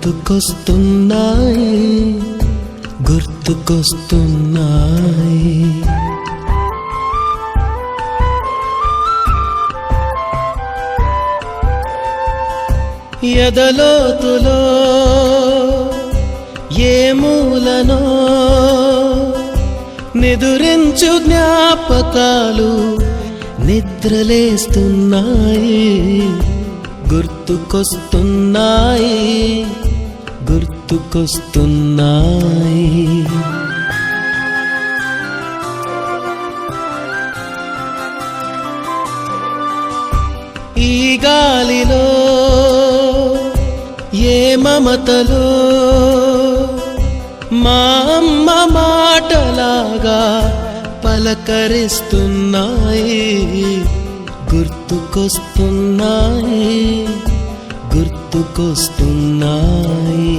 గుర్తుకొస్తున్నాయి గుర్తుకొస్తున్నాయి. ఎదలోతులో ఏ మూలనో నిదురించు జ్ఞాపకాలు నిద్రలేస్తున్నాయి గుర్తుకొస్తున్నాయి గుర్తుకొస్తున్నాయి. ఈ గాలిలో ఏ మమతలో మా అమ్మ మాటలాగా పలకరిస్తున్నాయి గుర్తుకొస్తున్నాయి గుర్తుకొస్తున్నాయి.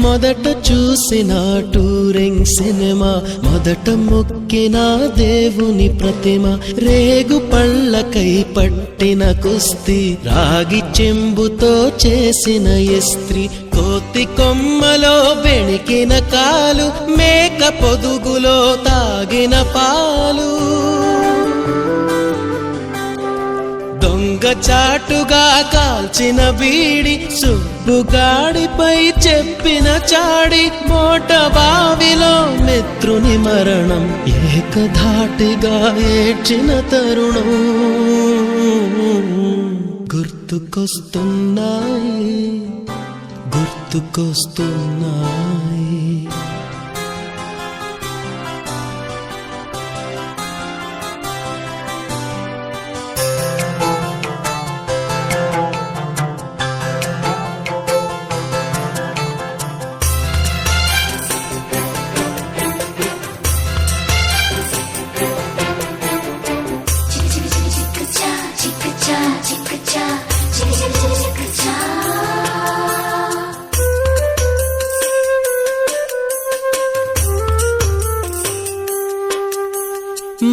మొదట చూసిన టూరింగ్ సినిమా, మొదట మొక్కిన దేవుని ప్రతిమ, రేగు పళ్ళకై పట్టిన కుస్తీ, రాగి చెంబుతో చేసిన ఇస్త్రీ, కోతి కొమ్మలో బెణికిన కాలు, మేక పొదుగులో తాగిన పాలు, దొంగ చాటుగా కాల్చిన బీడి, సుబ్బుగాడిపై చెప్పిన చాడి, మోట బావిలో మిత్రుని మరణం, ఏకధాటిగా ఏడ్చిన తరుణం గుర్తుకొస్తున్నాయి గుర్తుకొస్తున్నాయి.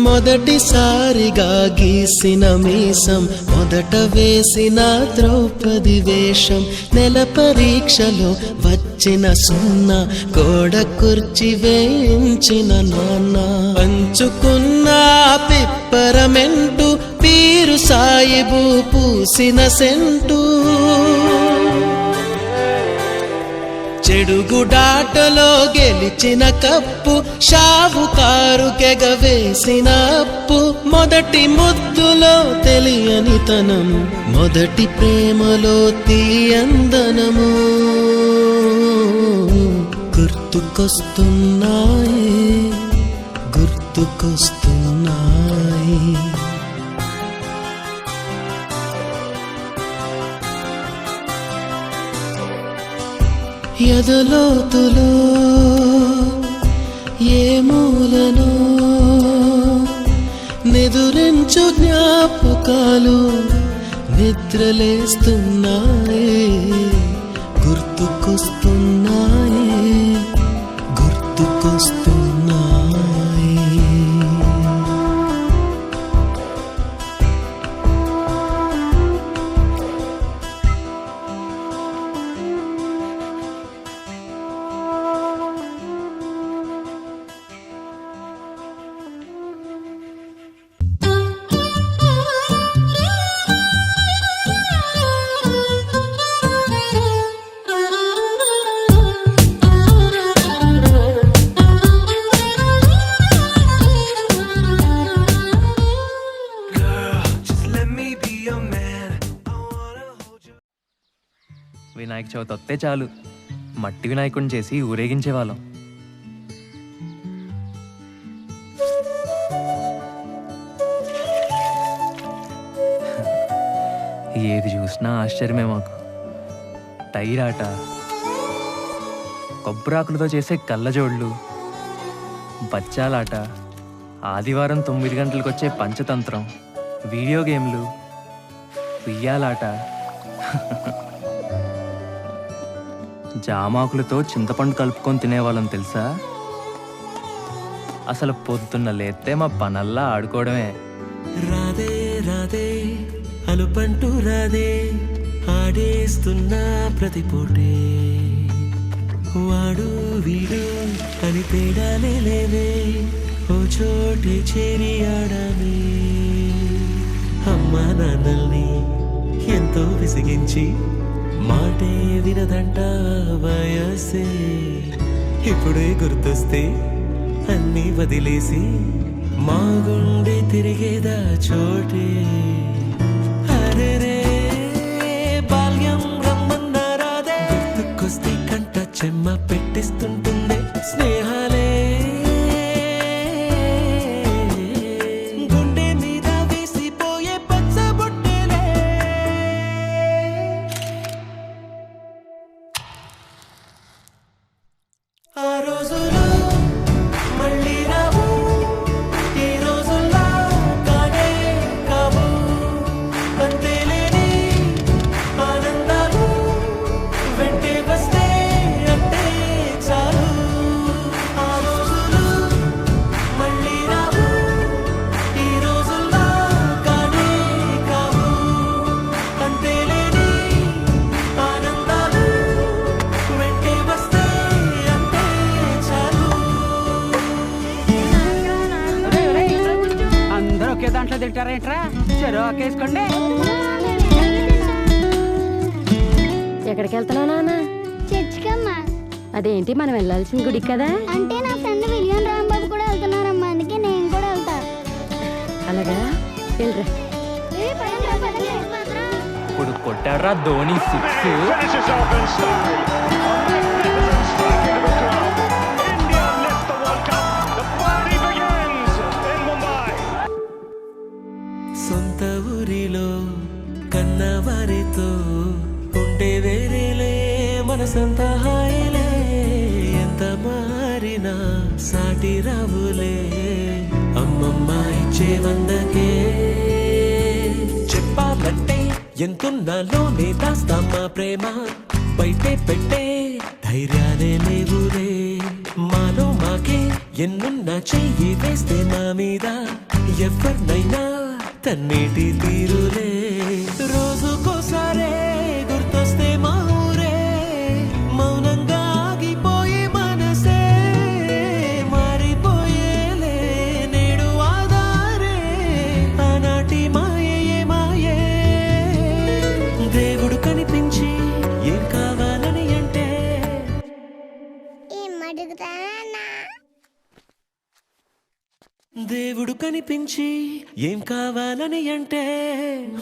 మొదటిసారిగా గీసిన మీసం, మొదట వేసిన ద్రౌపది వేషం, నెల పరీక్షలో వచ్చిన సున్నా, గోడ కుర్చీ వేయించిన నాన్న, పంచుకున్న పిప్పరమెంటు, పీరు సాయిబు పూసిన సెంటు, చెడుగుడాటలో గెలిచిన కప్పు, షావుకారు కెగవేసిన అప్పు, మొదటి ముద్దులో తెలియని తనం, మొదటి ప్రేమలో తీయందనము గుర్తుకొస్తున్నాయి గుర్తుకొస్తున్నాయి. ఎదలోతులో ఏ మూలనో నిదురించు జ్ఞాపకాలు నిద్రలేస్తున్నాయి గుర్తుకొస్తున్నాయి గుర్తుకొస్తున్నాయి. వినాయక చవితి వస్తే చాలు మట్టి వినాయకుడిని చేసి ఊరేగించేవాళ్ళం. ఏది చూసినా ఆశ్చర్యమే మాకు. టైర్ ఆట, కొబ్బరాకులతో చేసే కళ్ళజోళ్ళు, బచ్చాలాట, ఆదివారం 9 గంటలకు వచ్చే పంచతంత్రం, వీడియో గేమ్లు, ఉయ్యాలాట, జామాకులతో చింతపండు కలుపుకొని తినేవాళ్ళం తెలుసా? అసలు పొద్దున్న లేస్తే మా పనల్లా ఆడుకోవడమే. రాదే రాదే అలుపంటూ రాదే, ఆడేస్తున్నా ప్రతి పూటే, వాడు వీడు అని తేడాలే లేవే, ఓ చోటే చేరి ఆడమే. అమ్మా నాన్నల్ని ఎంతో విసిగించి మాటే వినదంట వయసే, ఇప్పుడే గుర్తొస్తే అన్నీ వదిలేసి మా గుండె తిరిగేదా చోటే. అరే రే బాల్యం రమ్మన్నారాదే, గుర్తుకొస్తే కంట చెమ్మ పెట్టిస్తుంటుందే స్నేహాలే, గుండె మీద వేసిపోయే పచ్చబొట్టెలే. ఆ రోజులు మళ్ళీ రావు, ఈ రోజుల్లా కానే కావు, అంతేలేని ఆనందాలు వెంటే వస్తే అంటే చాలు. ఆ రోజులు మళ్ళీ రావు, ఈ రోజుల్లా కానే కావు, అంతేలేని ఆనందాలు వెంటే వస్తే అంటే చాలు. అందరూ ఒకే దాంట్లో తింటారేంట్రా? చెరో ఒకేసుకోండి. ఎక్కడికి వెళ్తున్నావు నాన్న? చర్చికమ్మా. అదేంటి మనం వెళ్ళాల్సిన గుడికి కదా? అంటే నా ఫ్రెండ్ విలియం రాంబాబు కూడా వెళ్తున్నారమ్మా, అందుకే నేను కూడా వెళ్తా. అలాగా, వెళ్ళరా. ఇప్పుడు కొట్టాడ్రా Dhoni 6. Finishes off in style. Magnificent striking of the crowd. India lift the World Cup. The party begins in Mumbai. సొంత ఊరిలో కన్నవారితో ఉండే వేరేలే, మనసంత హాయిలే, ఎంత మారినా సాటి రావులే, అమ్మమ్మ ఇచ్చే వందకే. చెప్పాలంటే ఎంతున్నాలోనే దాస్తామా ప్రేమ, బయటే పెట్టే ధైర్యాలే లేవులే, మాలో మాకే ఎన్నున్నా చెయ్యి వేస్తే మా మీద ఎవరినైనా తన్నేటి తీరులే. రోజుకోసారే గుర్తొస్తే మా ఊరే, మౌనంగా ఆగిపోయి మనసే మారిపోయేలే, నేడు ఆధారే ఆనాటి మాయే మాయే. దేవుడు కనిపించి ఏం కావాలని అంటే, ఏం అడుగుతానా? దేవుడు కనిపించి ఏం కావాలని అంటే,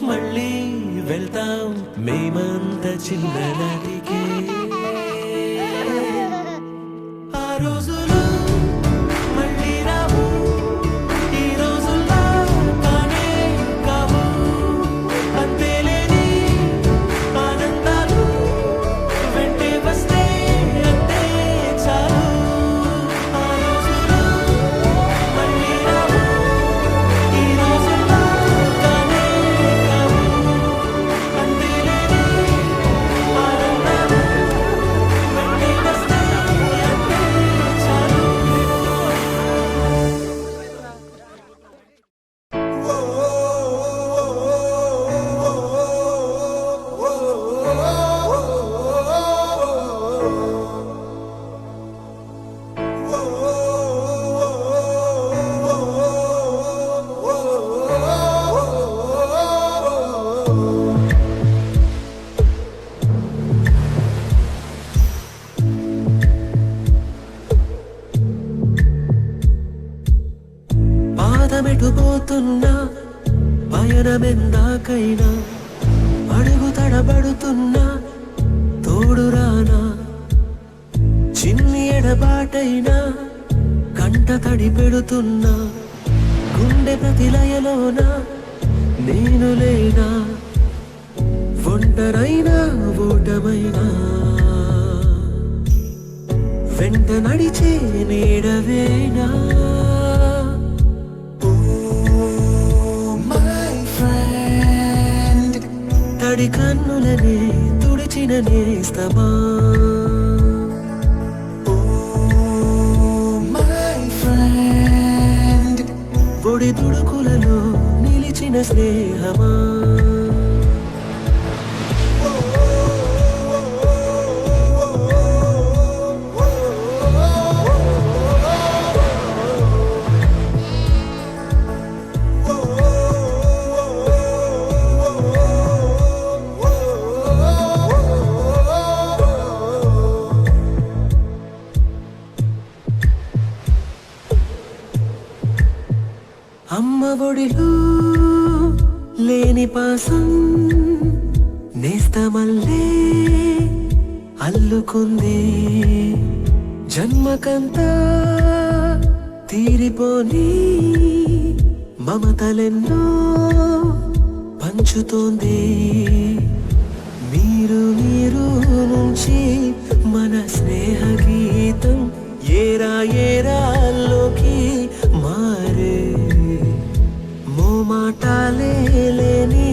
మళ్ళీ వెళ్తాం మేమంత చిన్ననాటికే. ఆ రోజులు మళ్ళీ రావు, ఈ రోజుల్లా కానే కావు, అంతేలేని ఆనందాలు వెంటే వస్తే అంతే చాలు. ఆ రోజులు మళ్ళీ రావు, ఈ రోజుల్లా కానే కావు, అంతేలేని ఆనందాలు వెంటే వస్తే అంతే చాలు. పాదమెటుపోతున్నా పయనమెందాకైనా, అడుగు తడబడుతున్నా తోడురానా, చిన్ని ఎడబాటైనా కంట తడి పెడుతున్నా, గుండె ప్రతిలయలోన నేను లేనా, ఒంటరైనా ఓటమైనా వెంట నడిచే నీడవేనా. తడి కన్నులనే తుడిచిన నేస్తమా ఒడి తుడుకులలో నిలిచిన స్నేహమా అమ్మ ఒడిలో లేని పాసం నేస్తమల్లే అల్లుకుంది జన్మకంతా తీరిపోని మమతలెన్నో పంచుతోంది మీరు నుంచి మన స్నేహ గీతం ఏరా ఏరాల్లోకి మారే మోమాటాలే లేని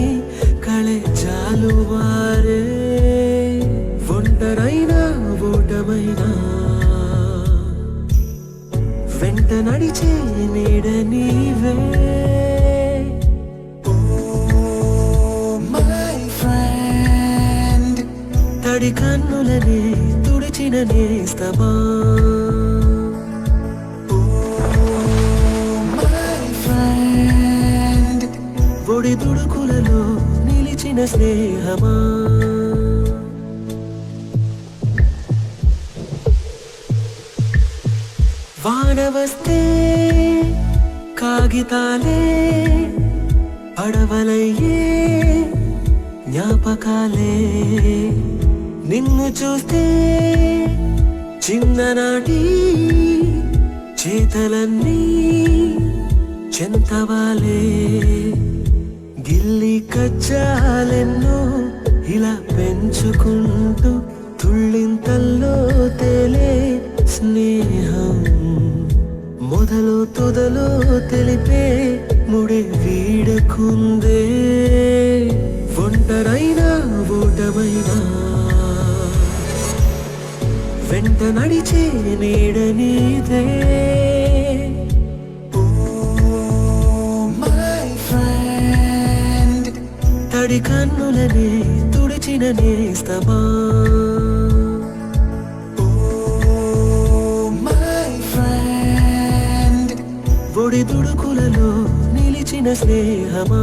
కళే జాలువారే ఒంటరైనా ఓటమైనా వెంట నడిచే నీడ నీవే తడి కన్నులనే తుడిచిన నేస్తమా ఒడి తుడుకులలో నిలిచిన స్నేహమా వాన వస్తే కాగితాలే పడవలయ్యే జ్ఞాపకాలే నిన్ను చూస్తే చిన్ననాటి చేతలన్నీ చెంతవాలే గిల్లి కజ్జాలెన్నో ఇలా పెంచుకుంటూ తుళ్ళింతల్లో తేలే స్నేహం మొదలు తొదలు తెలిపే ముడి వీడకుందే ఒంటరైనా ఓటమైనా వెంట నడిచే నీడ నీదే తడి కన్నులనే తుడిచిన నేస్తమా ఒడి తుడుకులలో నిలిచిన స్నేహమా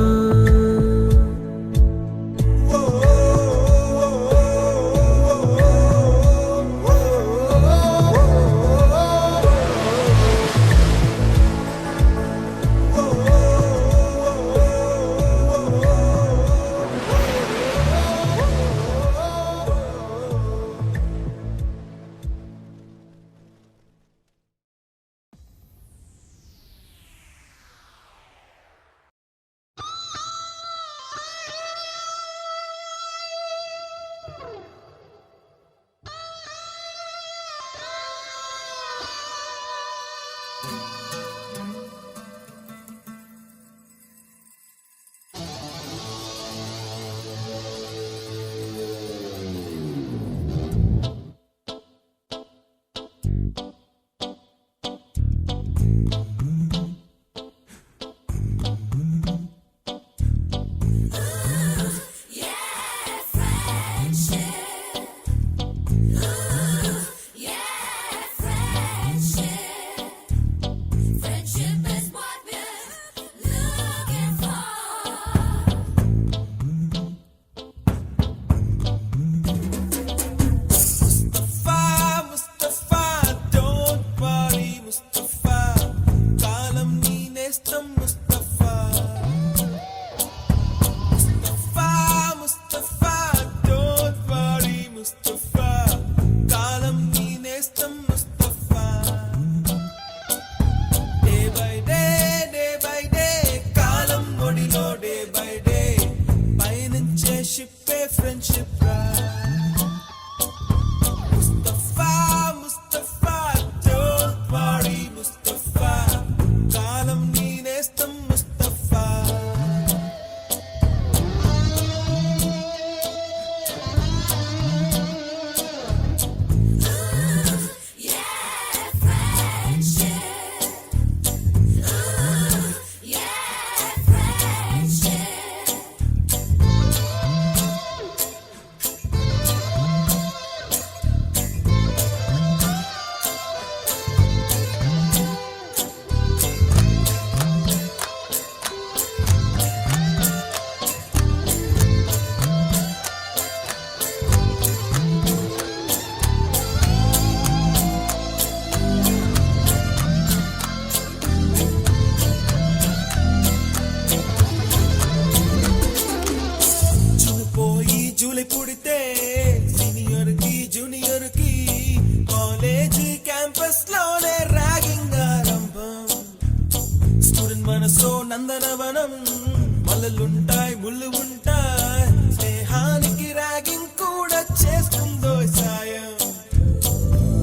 వలలుంటాయి ముళ్ళు ఉంటాయి స్నేహానికి ర్యాగింగ్ కూడా చేస్తుందో సాయం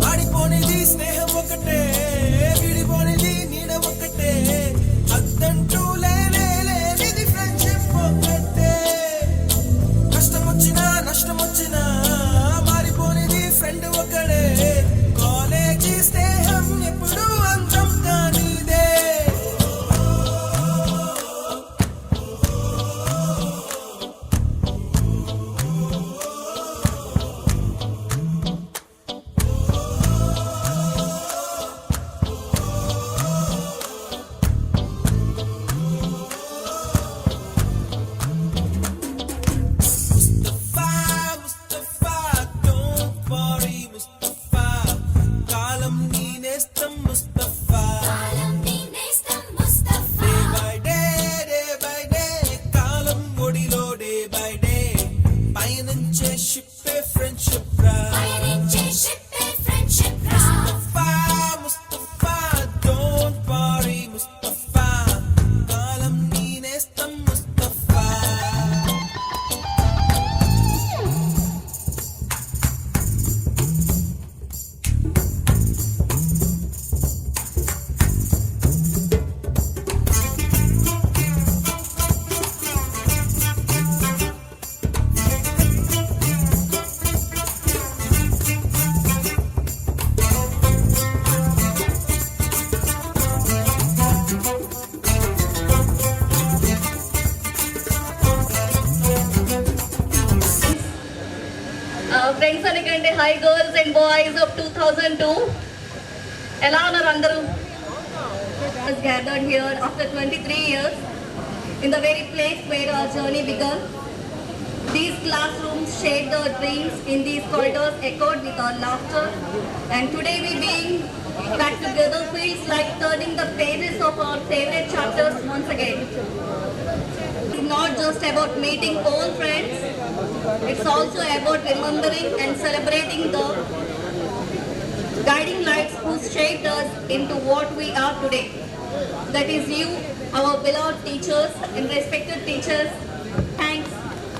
ఆడిపోనిది స్నేహం ఒకటే విడిపోనిది నీడ ఒకటే అద్దంటూ లేనిది ఫ్రెండ్షిప్ ఒకటే కష్టం వచ్చినా నష్టం వచ్చినా మారిపోనిది ఫ్రెండ్ ఒకడే కాలేజీ స్నేహం ఎప్పుడు అంతం కానిదే ముస్తఫా don't worry ముస్తఫా కాలం నీ నేస్తం ముస్తఫా డే బై డే కాలం ఒడిలో డే బై డే పయనించే షిప్పే ఫ్రెండ్షిప్ రా ముస్తఫా don't worry ముస్తఫా కాలం నీ నేస్తం ముస్తఫా ఫ్రెండ్స్ అనకంటే hi girls and boys of 2002 ఎలా ఉన్నారు అందరూ gathered here after 23 years in the very place where our journey began. These classrooms shared our dreams, in these corridors echoed with our laughter, and today we being back together feels like turning the pages of our favorite chapters once again. It's not just about meeting old friends, it's also about remembering and celebrating the guiding lights who shaped us into what we are today. That is you, our beloved teachers and respected teachers. Thanks.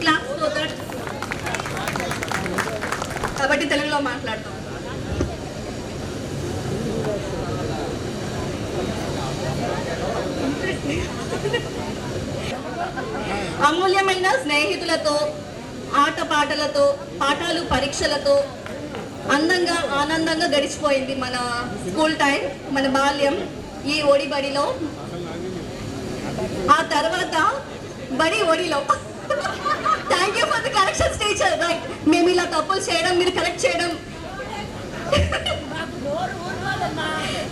Claps for that. కాబట్టి తెలుగులో మాట్లాడతాం. అమూల్యమైన స్నేహితులతో ఆటపాటలతో పాఠాలు పరీక్షలతో అందంగా ఆనందంగా గడిచిపోయింది మన స్కూల్ టైం, మన బాల్యం ఈ ఒడిబడిలో. ఆ తర్వాత బడి ఒడిలో. Thank you for the corrections teacher. Right, మేము ఇలా తప్పులు చేయడం మీరు కరెక్ట్ చేయడం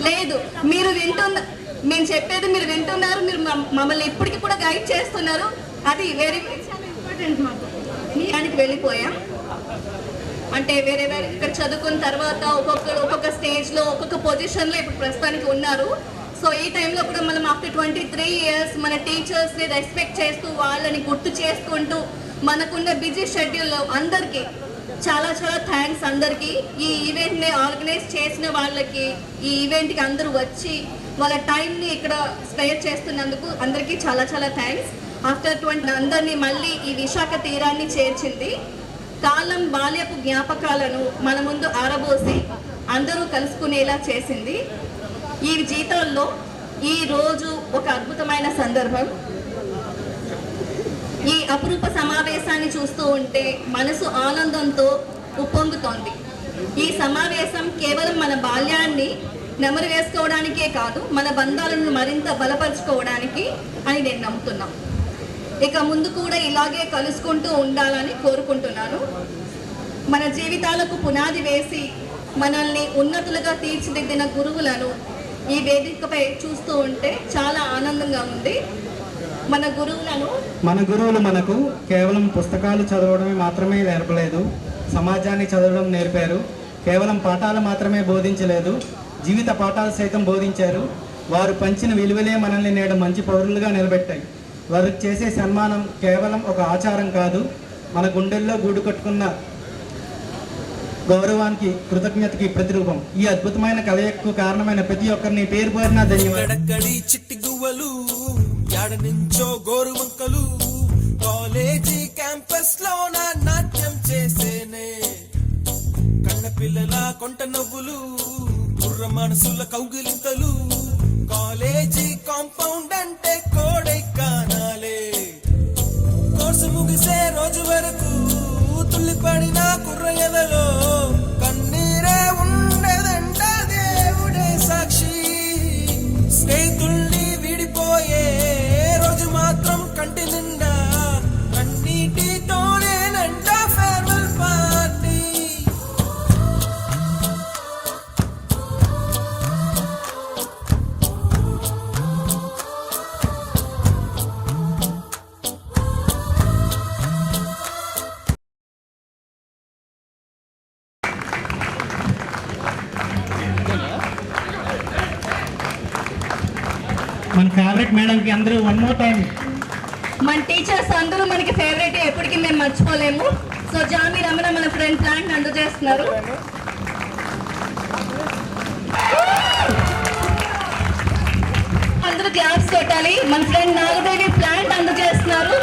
లేదు, మీరు మేము చెప్పేది మీరు వింటున్నారు, మీరు మమ్మల్ని ఇప్పటికీ కూడా గైడ్ చేస్తున్నారు. అది వెరీ చాలా ఇంపార్టెంట్ మాకు. దానికి వెళ్ళిపోయాం అంటే వేరే ఇక్కడ చదువుకున్న తర్వాత ఒక్కొక్క స్టేజ్లో ఒక్కొక్క పొజిషన్లో ఇప్పుడు ప్రస్తుతానికి ఉన్నారు. సో ఈ టైంలో కూడా మనం ఆఫ్టర్ 23 ఇయర్స్ మన టీచర్స్ని రెస్పెక్ట్ చేస్తూ వాళ్ళని గుర్తు చేసుకుంటూ మనకున్న బిజీ షెడ్యూల్లో అందరికీ చాలా చాలా థ్యాంక్స్. అందరికీ ఈ ఈవెంట్ని ఆర్గనైజ్ చేసిన వాళ్ళకి, ఈ ఈవెంట్కి అందరూ వచ్చి వాళ్ళ టైంని ఇక్కడ స్పేర్ చేస్తున్నందుకు అందరికీ చాలా చాలా థ్యాంక్స్. ఆఫ్టర్ 20 అందరినీ మళ్ళీ ఈ విశాఖ తీరాన్ని చేర్చింది. కాలం బాల్యపు జ్ఞాపకాలను మన ముందు ఆరబోసి అందరూ కలుసుకునేలా చేసింది. ఈ జీవితాల్లో ఈ రోజు ఒక అద్భుతమైన సందర్భం. ఈ అపురూప సమావేశాన్ని చూస్తూ ఉంటే మనసు ఆనందంతో ఉప్పొంగుతోంది. ఈ సమావేశం కేవలం మన బాల్యాన్ని నెమరు వేసుకోవడానికే కాదు, మన బంధాలను మరింత బలపరుచుకోవడానికి అని నేను నమ్ముతున్నాను. ఇక ముందు కూడా ఇలాగే కలుసుకుంటూ ఉండాలని కోరుకుంటున్నాను. మన జీవితాలకు పునాది వేసి మనల్ని ఉన్నతులుగా తీర్చిదిద్దిన గురువులను ఈ వేదికపై చూస్తూ ఉంటే చాలా ఆనందంగా ఉంది. మన గురువులు మనకు కేవలం పుస్తకాలు చదవడమే మాత్రమే నేర్పలేదు, సమాజాన్ని చదవడం నేర్పారు. కేవలం పాఠాలు మాత్రమే బోధించలేదు, జీవిత పాఠాలు సైతం బోధించారు. వారు పంచిన విలువలే మనల్ని నేడు మంచి పౌరులుగా నిలబెట్టాయి. వారికి చేసే సన్మానం కేవలం ఒక ఆచారం కాదు, మన గుండెల్లో గూడు కట్టుకున్న గౌరవానికి, కృతజ్ఞతకి ప్రతిరూపం. ఈ అద్భుతమైన కలయికకు కారణమైన ప్రతి ఒక్కరిని పేరు పేరున ధన్యవాదాలు. చిట్టి గువ్వలు, యాడ నుంచో గోరు వంకలు. నవ్వులు బుర్ర మనసుల కౌగిలింతలు కాలేజీ కాంపౌండ్ అంటే కోడైకానాలే కోర్సు ముగిసే రోజు వరకు తుల్లిపడిన కుర్ర ఎదలో కన్నీరే ఉండదంట దేవుడే సాక్షి స్నేహితుల్ని విడిపోయే రోజు మాత్రం కంటి నిండా కన్నీటితోనేనంట ఫేర్వెల్ పార్టీ మన ఫేవరెట్ మేడంకి అందరూ వన్ మోర్ టైం. మన టీచర్స్ అందరూ మనకి ఫేవరెట్, ఎప్పటికీ మేము మర్చిపోలేము. సో జామి రమణ మన ఫ్రెండ్ ప్లాంట్ అందజేస్తున్నారు. అందరూ క్లాప్స్ కొట్టాలి. మన ఫ్రెండ్ నాగదేవి ప్లాంట్ అందజేస్తున్నారు.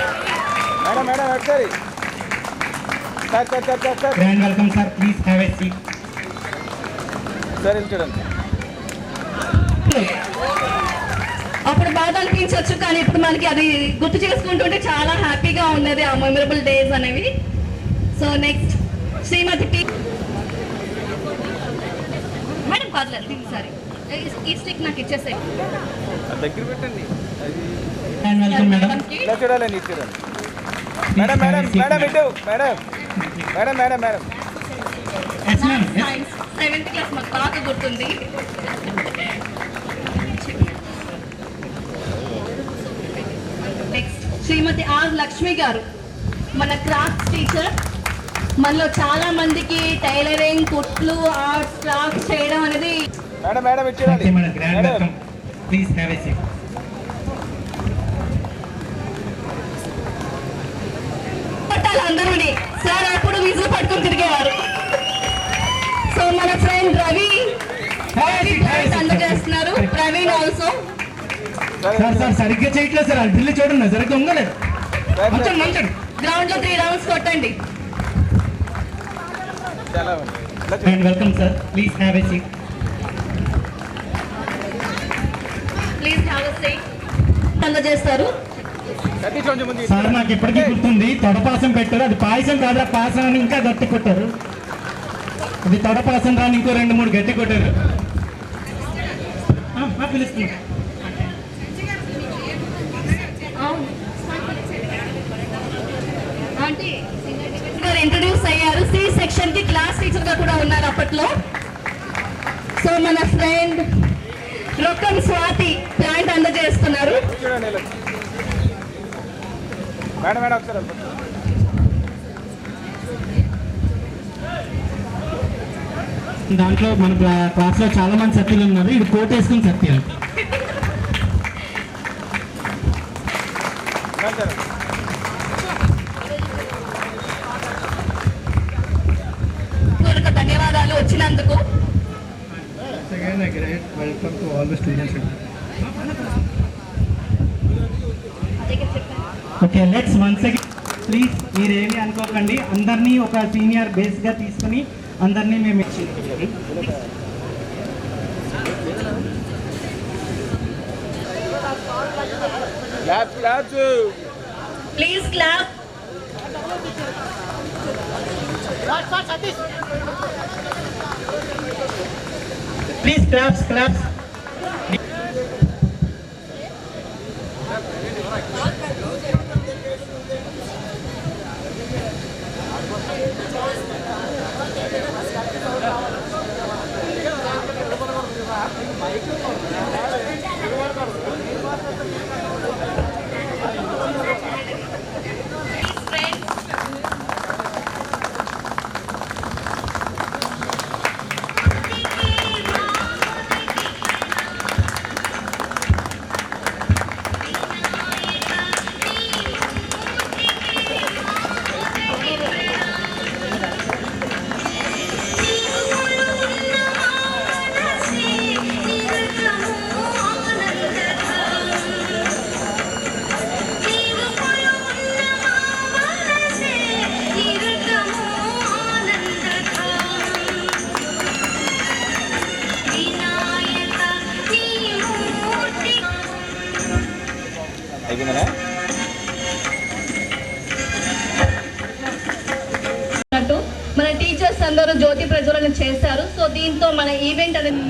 Grand welcome sir, please have a seat. అప్పుడు బాధ అనిపించవచ్చు, కానీ ఇప్పుడు మనకి అది గుర్తు చేసుకుంటుంటే చాలా హ్యాపీగా ఉన్నది ఆ మెమరబుల్ డేస్ అనేవి. So next Shrimati T madam కాదు సారీ ఈ స్టిక్ నాకు ఇచ్చేసాయి. దగ్గర పెట్టండి. Grand welcome madam. ఇలా చూడాలండి, ఇది చూడండి. మేడం మేడం మేడం ఇటు madam madam madam madam yes ma'am. Science 7th class మాకు బాగా గుర్తుంది. నెక్స్ట్ శ్రీమతి ఆర్ లక్ష్మి గారు మన క్రాఫ్ట్స్ టీచర్. మనలో చాలా మందికి టైలరింగ్, కుట్లు, ఆర్ట్స్, క్రాఫ్ట్స్ చేయడం అనేది. మేడం మేడం ఇటు చూడాలి. Okay madam, grand welcome, please have a seat. పట్టాలి అందరూని. సార్ అప్పుడు విజులు పట్టుకొని తిరిగేవారు. సో మన ఫ్రెండ్ రవి అందజేస్తున్నారు. ప్రవీణ్ ఆల్సో. సార్ సార్ సరిగ్గా చేయట్లేదు సార్, అది ఢిల్లీ చూడండి సరిగ్గా ఉంగలేదు. మంచండి మంచండి. గ్రౌండ్ లో 3 రౌండ్స్ కొట్టండి. చాలా ఉంది. Grand welcome sir, please have a seat. Please have a seat అందజేస్తారు. సతీష్ కొంచెం ముందు సార్ నాకు ఎప్పటికీ గుర్తుంది, తొడపాసం పెట్టారు, అది పాయసం కాదు, పాసం అని ఇంకా గట్టి కొట్టారు. అది తొడపాసం రాని ఇంకో 2-3 గట్టి కొట్టారు. పిలుస్తున్నా. ఆంటీ గారు ఇంట్రడ్యూస్ అయ్యారు. సి సెక్షన్ కి క్లాస్ టీచర్ గా కూడా ఉన్నారు అప్పట్లో. సో మన ఫ్రెండ్ రొక్కం స్వాతి ప్లాంట్ అందజేస్తున్నారు. చూడండి ఇలా. మేడం మేడం ఒకసారి దాంట్లో మన క్లాస్ లో చాలా మంది సత్యులు ఉన్నారు, ఇది కోట్ వేసుకుని సత్యాలు. ధన్యవాదాలు వచ్చినందుకు. Welcome to all the students. Okay let's once again please మీరేమీ అనుకోకండి, అందరినీ ఒక సీనియర్ బేస్గా తీసుకుని అందరినీ మేము ఇచ్చింది. Claps claps. Please clap. Please claps claps. అందరూ జ్యోతి ప్రజ్వలన చేశారు. సో దీంతో మన ఈవెంట్ అనేది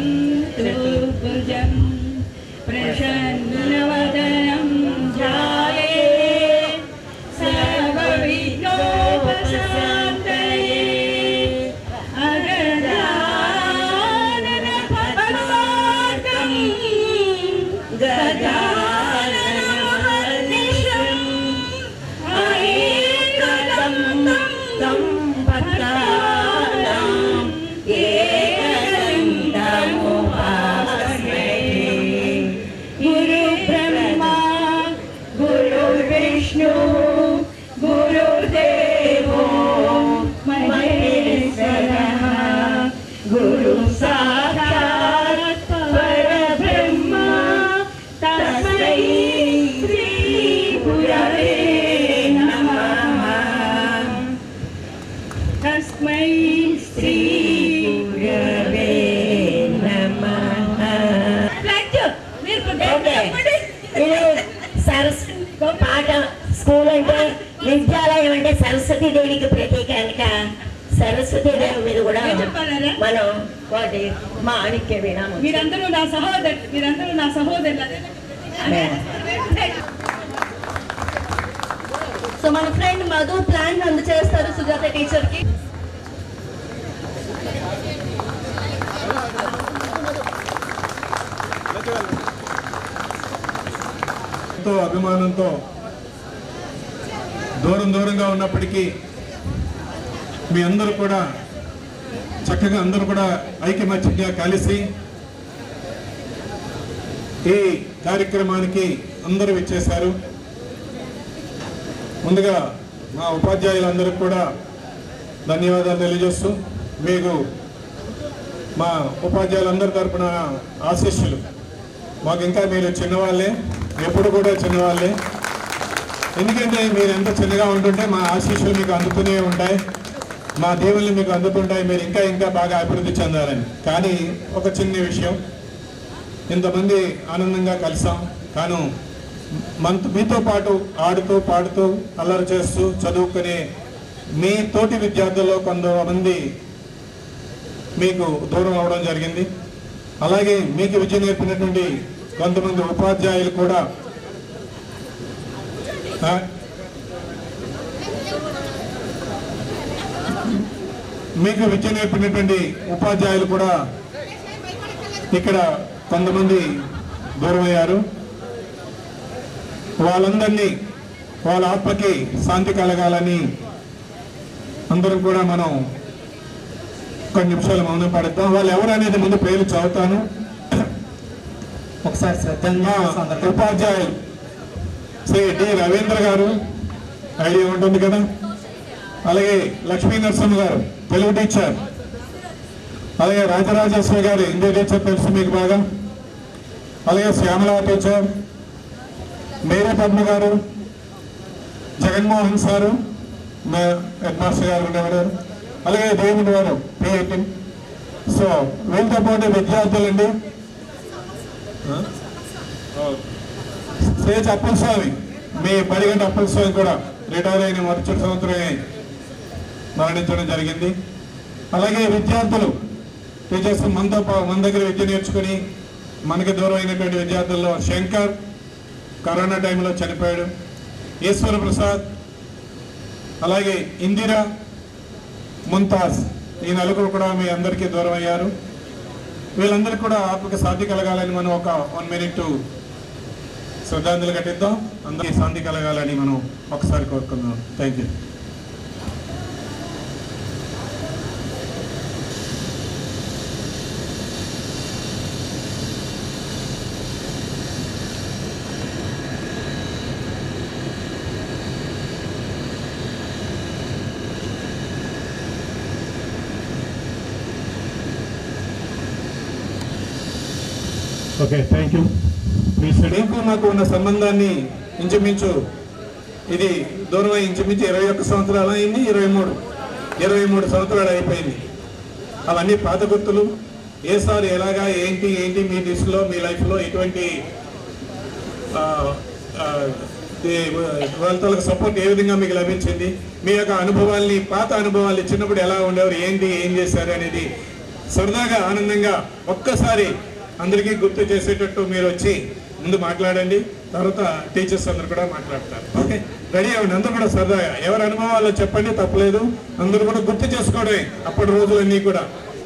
పాట స్కూల్ అంటే విద్యాలయం అంటే సరస్వతి దేవికి ప్రతీక కనుక సరస్వతి దేవి మీద కూడా మనం వాటి మాణిక్య వినాము. మీరందరూ నా సహోదరులు. సో మన ఫ్రెండ్ మధు ప్లాన్ అందజేస్తారు సుజాత టీచర్ కి. అభిమానంతో దూరంగా ఉన్నప్పటికీ మీ అందరూ కూడా చక్కగా అందరూ కూడా ఐకమత్యంగా కలిసి ఈ కార్యక్రమానికి అందరూ ఇచ్చేశారు. ముందుగా మా ఉపాధ్యాయులందరికీ కూడా ధన్యవాదాలు తెలియజేస్తూ మీకు మా ఉపాధ్యాయులందరి తరపున ఆశీస్సులు. మాకు ఇంకా మీరు చిన్నవాళ్ళే, ఎప్పుడు కూడా చిన్నవాళ్ళే. ఎందుకంటే మీరు ఎంత చిన్నగా ఉంటుంటే మా ఆశీస్సులు మీకు అందుతూనే ఉంటాయి, మా దేవుళ్ళు మీకు అందుతుంటాయి, మీరు ఇంకా బాగా అభివృద్ధి చెందాలని. కానీ ఒక చిన్న విషయం, ఇంతమంది ఆనందంగా కలిసాం, కానీ మీతో పాటు ఆడుతూ పాడుతూ అల్లరి చేస్తూ చదువుకునే మీ తోటి విద్యార్థుల్లో కొంతమంది మీకు దూరం అవడం జరిగింది. అలాగే మీకు విద్య నేర్పినటువంటి కొంతమంది ఉపాధ్యాయులు కూడా ఇక్కడ కొంతమంది దూరం అయ్యారు. వాళ్ళందరినీ వాళ్ళ ఆత్మకి శాంతి కలగాలని అందరం కూడా మనం కొన్ని నిమిషాలు మౌనం పడతాం. వాళ్ళు ఎవరు అనేది ముందు పేర్లు చదువుతాను. ఒకసారి శ్రద్ధంగా ఉపాధ్యాయులు శ్రీ డి రవీంద్ర గారు, ఐడియా ఉంటుంది కదా. అలాగే లక్ష్మీ నరసింహ గారు, తెలుగు టీచర్. అలాగే రాజరాజేశ్వరి గారు, హిందీ టీచర్ తెలుసు మీకు బాగా. అలాగే శ్యామల టీచర్, మేరీ పద్మ గారు, జగన్మోహన్ సారు, హెడ్ మాస్టర్ గారు ఉండేవారు. అలాగే దేవుడు గారు పిఐటి. సో వీళ్ళతో పాటు విద్యార్థులండి సేజ్ అప్పలస్వామి, మీ బడిగంట అప్పలస్వామి కూడా రిటైర్ అయిన మొదటి సంవత్సరమే మరణించడం జరిగింది. అలాగే విద్యార్థులు టీచర్స్ మన దగ్గర విద్య నేర్చుకుని మనకి దూరం అయినటువంటి విద్యార్థుల్లో శంకర్ కరోనా టైంలో చనిపోయాడు. ఈశ్వర ప్రసాద్, అలాగే ఇందిరా, ముంతాజ్, ఈ నలుగురు కూడా మీ అందరికీ దూరం అయ్యారు. వీళ్ళందరికీ కూడా ఆత్మకి శాంతి కలగాలని మనం ఒక 1 minute శ్రద్ధాంజలి ఘటిద్దాం. అందరికీ శాంతి కలగాలని మనం ఒకసారి కోరుకుందాం. Thank you. Okay, thank you. మీకు నాకు ఉన్న సంబంధాన్ని ఇంచుమించు ఇది దూరం ఇంచుమించు 21 సంవత్సరాలు అయింది. 23 సంవత్సరాలు అయిపోయింది. అవన్నీ పాత గుర్తులు. ఏ సార్ ఎలాగా ఏంటి మీ దృష్టిలో మీ లైఫ్లో ఎటువంటి వాళ్ళ సపోర్ట్ ఏ విధంగా మీకు లభించింది, మీ యొక్క అనుభవాల్ని, పాత అనుభవాల్ని, చిన్నప్పుడు ఎలా ఉండేవారు, ఏంటి, ఏం చేశారు అనేది సరదాగా ఆనందంగా ఒక్కసారి అందరికీ గుర్తు చేసేటట్టు మీరు వచ్చి ముందు మాట్లాడండి. తర్వాత టీచర్స్ అందరు కూడా మాట్లాడతారు. ఓకే, రెడీ అవ్వండి. అందరూ కూడా సరదాగా ఎవరి అనుభవాల్లో చెప్పండి, తప్పలేదు. అందరూ కూడా గుర్తు చేసుకోవడమే అప్పటి రోజులన్నీ కూడా.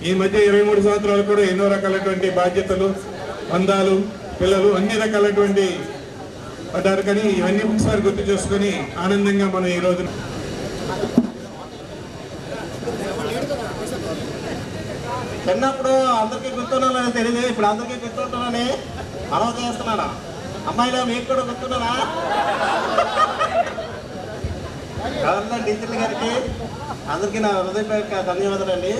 ఈ మధ్య 23 సంవత్సరాలు కూడా ఎన్నో రకాలటువంటి బాధ్యతలు, బంధాలు, పిల్లలు అన్ని రకాలటువంటి పడ్డారు. కానీ ఇవన్నీ ఒకసారి గుర్తు చేసుకొని ఆనందంగా మనం ఈ రోజు చిన్నప్పుడు అందరికీ గుర్తున్నానని తెలియదు, ఇప్పుడు అందరికీ గుర్తుంటున్నానని అలవ చేస్తున్నాను. అమ్మాయిలో మీకు కూడా గుర్తున్నారా? గవర్నమెంట్ టీచర్ల గారికి అందరికీ నా హృదయపూర్వక ధన్యవాదాలండి.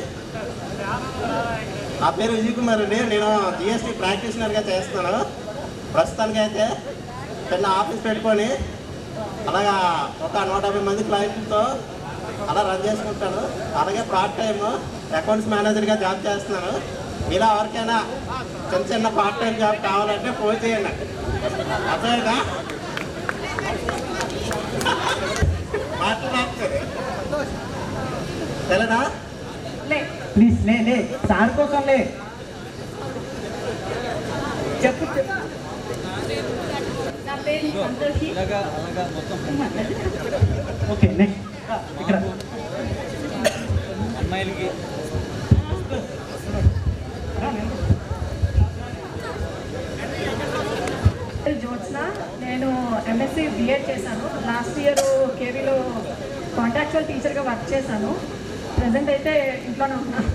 నా పేరు విజయ్ కుమార్ అండి. నేను జిఎస్టీ ప్రాక్టీషనర్గా చేస్తున్నాను. ప్రస్తుతానికి అయితే చిన్న ఆఫీస్ పెట్టుకొని అలాగా ఒక 150 మంది క్లయింట్లతో అలా రన్ చేసుకుంటాను. అలాగే పార్ట్ టైం అకౌంట్స్ మేనేజర్గా జాబ్ చేస్తున్నాను. ఇలా ఎవరికైనా చిన్న చిన్న పార్ట్ టైం జాబ్ కావాలంటే ఫోన్ చేయండి. అర్థమైందా? తెలనా? ప్లీజ్ లే సార్ కోసం లే చెప్పు. ఓకే నెక్స్ట్ ఇక్కడ అమ్మాయిలకి జ్యోత్స్న, నేను ఎంఎస్సీ బిఎడ్ చేశాను. లాస్ట్ ఇయర్ కేవీలో కాంట్రాక్చువల్ టీచర్గా వర్క్ చేశాను. ప్రజెంట్ అయితే ఇంట్లోనే ఉన్నాను.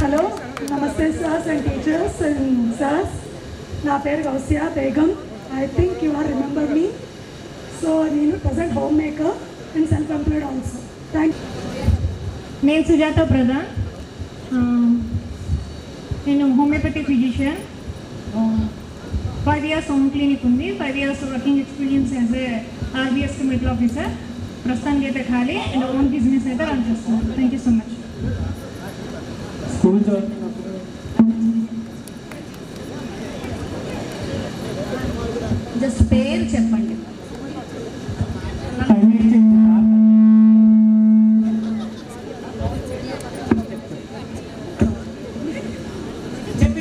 హలో, నమస్తే sirs and teachers and sirs. నా పేరు Gousia Begum. I think you are remember me. So నేను present homemaker and self employed also. Thank you. నేను సుజాత ప్రధాన్. నేను homeopathy physician. 5 years home clinic ఉంది. 5 years working experience as a RBS middle officer. ప్రస్తుతానికి అయితే ఖాళీ and own business అయితే run చేస్తున్నాను. Thank you so much. School just పేరు చెప్పండి.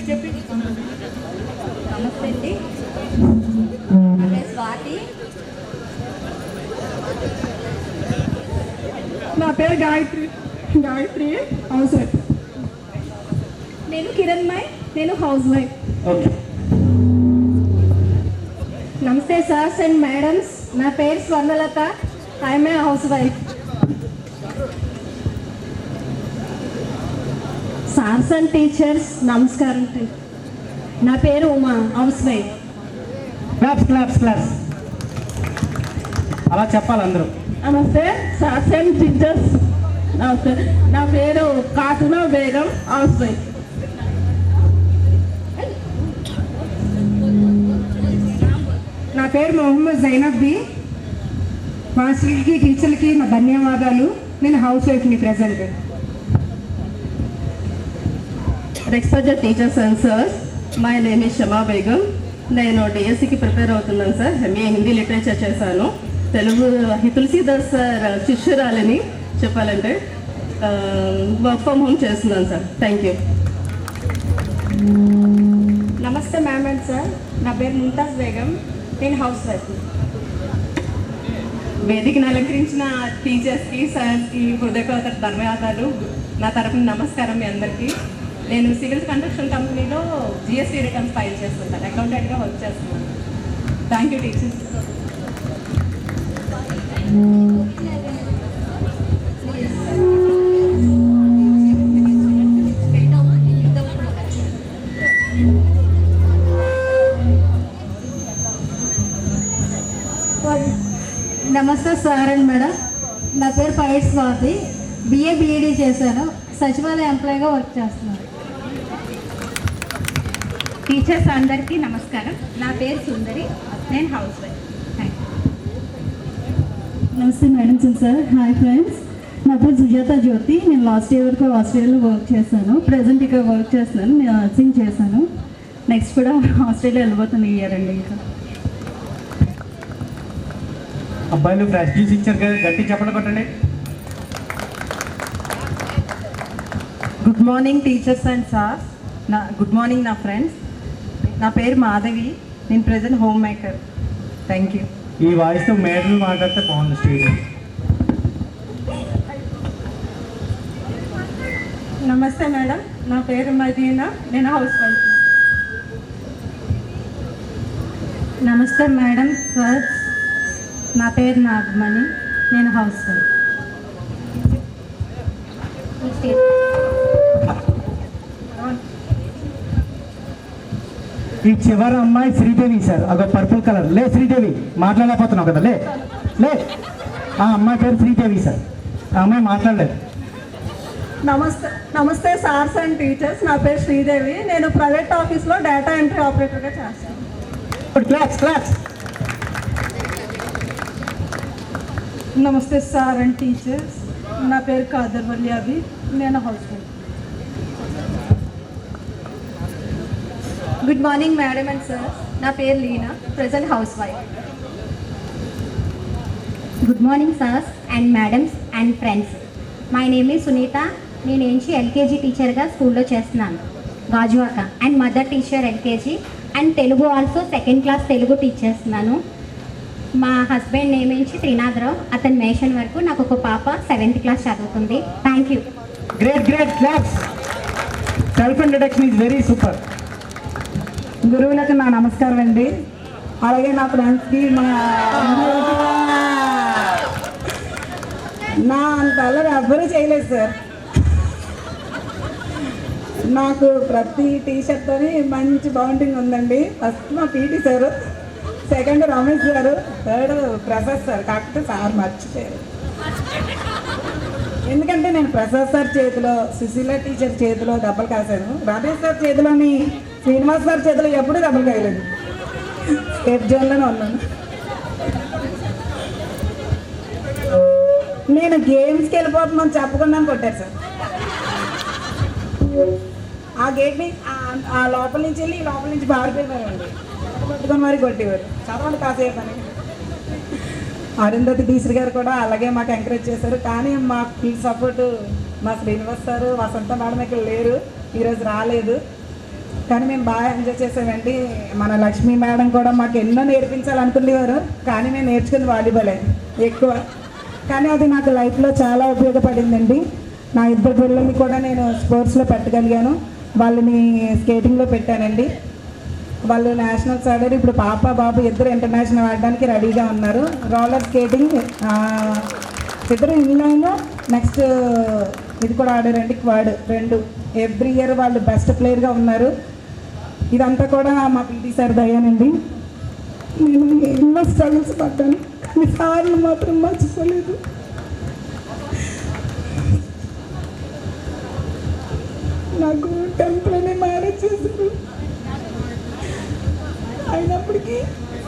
చెప్పి నమస్తే అండి. స్వాతి. నా పేరు గాయత్రి హౌస్ వైఫ్. నేను కిరణ్మయ్, నేను హౌస్ వైఫ్. ఓకే. నమస్తే సార్స్ అండ్ మేడమ్స్. నా పేరు Swarnalatha. I am a housewife. Sirs and teachers నమస్కారం. నా పేరు ఉమా, హౌస్ వైఫ్. క్లాప్స్ అలా చెప్పాలి అందరూ. నమస్తే సార్స్ అండ్ టీచర్స్. నమస్తే. నా పేరు కాటునా బేగం, హౌస్ వైఫ్. నా పేరు మొహమ్మద్ జైనబ్బి. మాస్టర్కి, టీచర్లకి నా ధన్యవాదాలు. నేను హౌస్ వైఫ్ని present. Respected teachers and sirs, my name is Shama Begum. నేను డిఎస్సికి ప్రిపేర్ అవుతున్నాను సార్. ఎంఏ హిందీ లిటరేచర్ చేశాను. తెలుగు తులసీదాస్ సార్ శిష్యురాలని చెప్పాలంటే వర్క్ ఫ్రమ్ హోమ్ చేస్తున్నాను సార్. Thank you. నమస్తే మ్యామ్ అండ్ సార్. నా పేరు ముంతాజ్ బేగం. నేను హౌస్ వైఫ్. వేదికను అలంకరించిన టీచర్స్కి, సార్స్కి హృదయపూర్వక ధన్యవాదాలు. నా తరపున నమస్కారం మీ అందరికీ. నేను సివిల్ కన్స్ట్రక్షన్ కంపెనీలో జిఎస్టీ రిటర్న్స్ ఫైల్ చేస్తుంటాను. అకౌంటెంట్గా వర్క్ చేస్తున్నాను. Thank you teachers. నమస్తే సార్ అండ్ మేడం. నా పేరు పైట్ స్వాతి. బిఏ బిఈడి చేశాను. సచివాలయ ఎంప్లాయీగా వర్క్ చేస్తున్నాను. టీచర్స్ అందరికీ నమస్కారం. నా పేరు సుందరి. నేను హౌస్ వైఫ్. Thank you. నమస్తే madams and sir. Hi friends. నా పేరు సుజాత జ్యోతి. నేను లాస్ట్ ఇయర్ వరకు ఆస్ట్రేలియాలో వర్క్ చేశాను. ప్రజెంట్ ఇక్కడ వర్క్ చేస్తున్నాను. నేను నర్సింగ్ చేశాను. నెక్స్ట్ కూడా ఆస్ట్రేలియా వెళ్ళిపోతుంది ఈ ఇయర్ అండి. ఇంకా అబ్బాయిలు ఫ్రెష్ జ్యూస్ ఇచ్చారు కదా, గట్టి చెప్పండి కొట్టండి. Good morning teachers and sirs. Good morning నా ఫ్రెండ్స్. నా పేరు మాధవి. నేను present homemaker. Thank you. ఈ వాయిస్తో మేడలు మాట్లాడితే బాగుంది స్టేజ్. నమస్తే మేడం, నా పేరు మదీనా. నేను హౌస్ వైఫ్. నమస్తే మేడం, సార్. నా పేరు నాగమణి. నేను హౌస్ వైఫ్. ఈ చివరి అమ్మాయి శ్రీదేవి సార్, ఒక పర్పుల్ కలర్. లే శ్రీదేవి, మాట్లాడలేకపోతున్నావు కదా, లే లే. ఆ అమ్మాయి పేరు శ్రీదేవి సార్, ఆ అమ్మాయి మాట్లాడలేదు. నమస్తే సార్స్ అండ్ టీచర్స్. నా పేరు శ్రీదేవి. నేను ప్రైవేట్ ఆఫీస్లో డేటా ఎంట్రీ ఆపరేటర్గా చేస్తాను. Class class. నమస్తే సార్ అండ్ టీచర్స్. నా పేరు కాదర్ వలియాబి. నేను housewife. Good morning madam and sir. నా పేరు Leena, present housewife. Good morning sirs and madams and friends. My name is Sunitha. నేను ఎల్కేజీ టీచర్గా స్కూల్లో చేస్తున్నాను, Gajuwaka. And mother teacher LKG and Telugu also second class Telugu teach చేస్తున్నాను. మా హస్బెండ్ నేమ్ త్రినాథరావు. అతను మేషన్ వరకు. నాకు ఒక పాప 7th క్లాస్ చదువుతుంది. Thank you. Great great class. Self introduction is very super. గురువులకు నా నమస్కారం అండి. అలాగే నా ఫ్రెండ్స్కి నా అంత అల్లరి ఎవ్వరూ చేయలేదు సార్. నాకు ప్రతి టీషర్ట్తో మంచి బౌండింగ్ ఉందండి. ఫస్ట్ మా పీటీ సారు, సెకండ్ రమేష్ గారు, థర్డ్ ప్రసాద్ సార్. కాకపోతే సార్ మర్చిపోయారు. ఎందుకంటే నేను ప్రసాద్ సార్ చేతిలో, సుశీల టీచర్ చేతిలో దెబ్బలు కాశాను. రమేష్ సార్ చేతిలోని, శ్రీనివాస్ సార్ చేతిలో ఎప్పుడూ దెబ్బలు కాయలేదు. సేఫ్ జోన్లోనే ఉన్నాను. నేను గేమ్స్కి వెళ్ళిపోతున్నాను చెప్పకుండా కొట్టారు సార్. ఆ గేట్ని ఆ లోపల నుంచి వెళ్ళి ఈ లోపల నుంచి బారిపోయినారండి. పట్టుకొని మరి కొట్టేవారు. చదవండి కాసేపు అని. అరుంధతి టీచర్ గారు కూడా అలాగే మాకు ఎంకరేజ్ చేశారు. కానీ మాకు ఫుల్ సపోర్టు మా శ్రీనివాస్ సారు, వసంత మేడం ఇక్కడ లేరు, ఈరోజు రాలేదు. కానీ మేము బాగా ఎంజాయ్ చేసామండి. మన లక్ష్మీ మేడం కూడా మాకు ఎన్నో నేర్పించాలనుకునేవారు. కానీ నేను నేర్చుకుంది వాలీబాలే ఎక్కువ. కానీ అది నాకు లైఫ్లో చాలా ఉపయోగపడిందండి. నా ఇద్దరు పిల్లల్ని కూడా నేను స్పోర్ట్స్లో పెట్టగలిగాను. వాళ్ళని స్కేటింగ్లో పెట్టానండి. వాళ్ళు నేషనల్స్ ఆడారు. ఇప్పుడు పాప బాబు ఇద్దరు ఇంటర్నేషనల్ ఆడడానికి రెడీగా ఉన్నారు. రోలర్ స్కేటింగ్ ఇద్దరు ఇన్లైన్, నెక్స్ట్ ఇది కూడా ఆడారండి, క్వాడ్. 2 ఎవ్రీ ఇయర్ వాళ్ళు బెస్ట్ ప్లేయర్గా ఉన్నారు. ఇదంతా కూడా మా పీటీ సార్ దయ్యానండి. నేను ఎన్నో స్ట్రగుల్స్ పడ్డాను, కానీ సార్లు మాత్రం మర్చిపోలేదు. నాకు 10th మ్యారేజ్ చేశారు. అయినప్పటికీ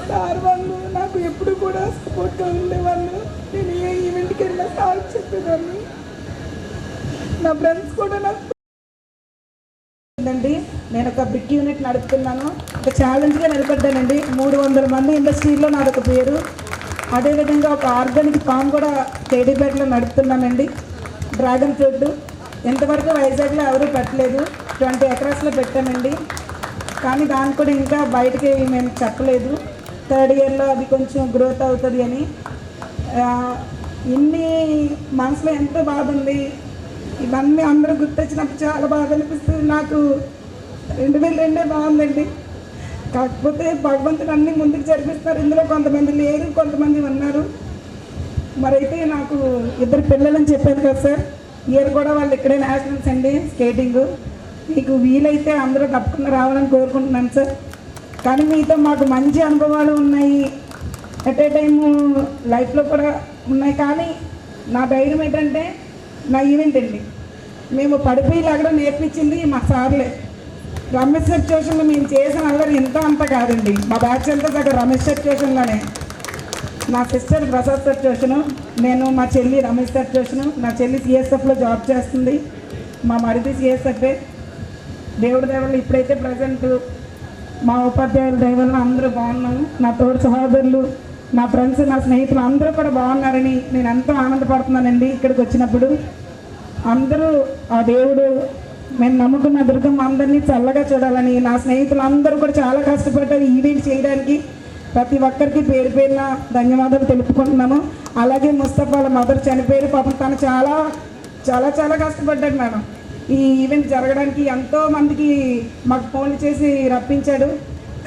సార్ వాళ్ళు నాకు ఎప్పుడు కూడా సపోర్ట్గా ఉండేవాళ్ళు. నేను ఏ ఈవెంట్కి వెళ్ళినా సార్ చెప్పేదాన్ని. నా ఫ్రెండ్స్ కూడా నాకు అండి. నేను ఒక బిగ్ యూనిట్ నడుపుతున్నాను. ఒక ఛాలెంజ్గా నిలబడ్డానండి. 300 మంది ఇండస్ట్రీలో నాదొక పేరు. అదేవిధంగా ఒక ఆర్గానిక్ ఫామ్ కూడా కేడీపేటలో నడుపుతున్నానండి. డ్రాగన్ ఫ్రూట్ ఇంతవరకు వైజాగ్లో ఎవరూ పెట్టలేదు. 20 ఎకరాస్లో పెట్టానండి. కానీ దాన్ని కూడా ఇంకా బయటకి మేము చెప్పలేదు. 3rd ఇయర్లో అది కొంచెం గ్రోత్ అవుతుంది అని. ఇన్ని మనసులో ఎంతో బాధ ఉంది. ఇవన్నీ అందరూ గుర్తొచ్చినప్పుడు చాలా బాధ అనిపిస్తుంది. నాకు 2002 బాగుందండి. కాకపోతే భగవంతుడు అన్నీ ముందుకు జరిపిస్తారు. ఇందులో కొంతమంది లేరు, కొంతమంది ఉన్నారు. మరైతే నాకు 2 పిల్లలని చెప్పాను కదా సార్. ఇయర్ కూడా వాళ్ళు ఇక్కడే నేషనల్స్ అండి స్కేటింగ్. మీకు వీలైతే అందరూ తప్పకుండా రావాలని కోరుకుంటున్నాను సార్. కానీ మీతో మాకు మంచి అనుభవాలు ఉన్నాయి, ఎట్ ఏ టైము లైఫ్లో కూడా ఉన్నాయి. కానీ నా ధైర్యం ఏంటంటే నా ఈవెంట్ అండి. మేము పడిపోయేలాగా నేర్పించింది మా సార్లే. రమేష్ సార్ ట్యూషన్లో మేము చేసిన అల్లరి ఇంత అంత కాదండి. మా బ్యాచ్ అంతా సగం రమేష్ సార్ ట్యూషన్లోనే. నా సిస్టర్ ప్రసాద్ సార్ ట్యూషను, నేను మా చెల్లి రమేష్ సార్ ట్యూషను. నా చెల్లి సిఎస్ఎఫ్లో జాబ్ చేస్తుంది, మా మరిది సిఎస్ఎఫ్ఏ. దేవుడి దేవుళ్ళు ఇప్పుడైతే ప్రజెంట్ మా ఉపాధ్యాయుల దయ వలన అందరూ బాగున్నాము. నా తోడు సహోదరులు, నా ఫ్రెండ్స్, నా స్నేహితులు అందరూ కూడా బాగున్నారని నేను ఎంతో ఆనందపడుతున్నానండి. ఇక్కడికి వచ్చినప్పుడు అందరూ ఆ దేవుడు, మేము నమ్ముకున్న దుర్గమ్మ అందరినీ చల్లగా చూడాలని, నా స్నేహితులు అందరూ కూడా చాలా కష్టపడ్డారు ఈవెంట్ చేయడానికి. ప్రతి ఒక్కరికి పేరు పేరున ధన్యవాదాలు తెలుపుకుంటున్నాము. అలాగే ముస్తఫా వాళ్ళ మదర్ చనిపోయారు, పాపం తను చాలా చాలా చాలా కష్టపడ్డాడు మేడం. ఈ ఈవెంట్ జరగడానికి ఎంతో మందికి మాకు ఫోన్లు చేసి రప్పించాడు.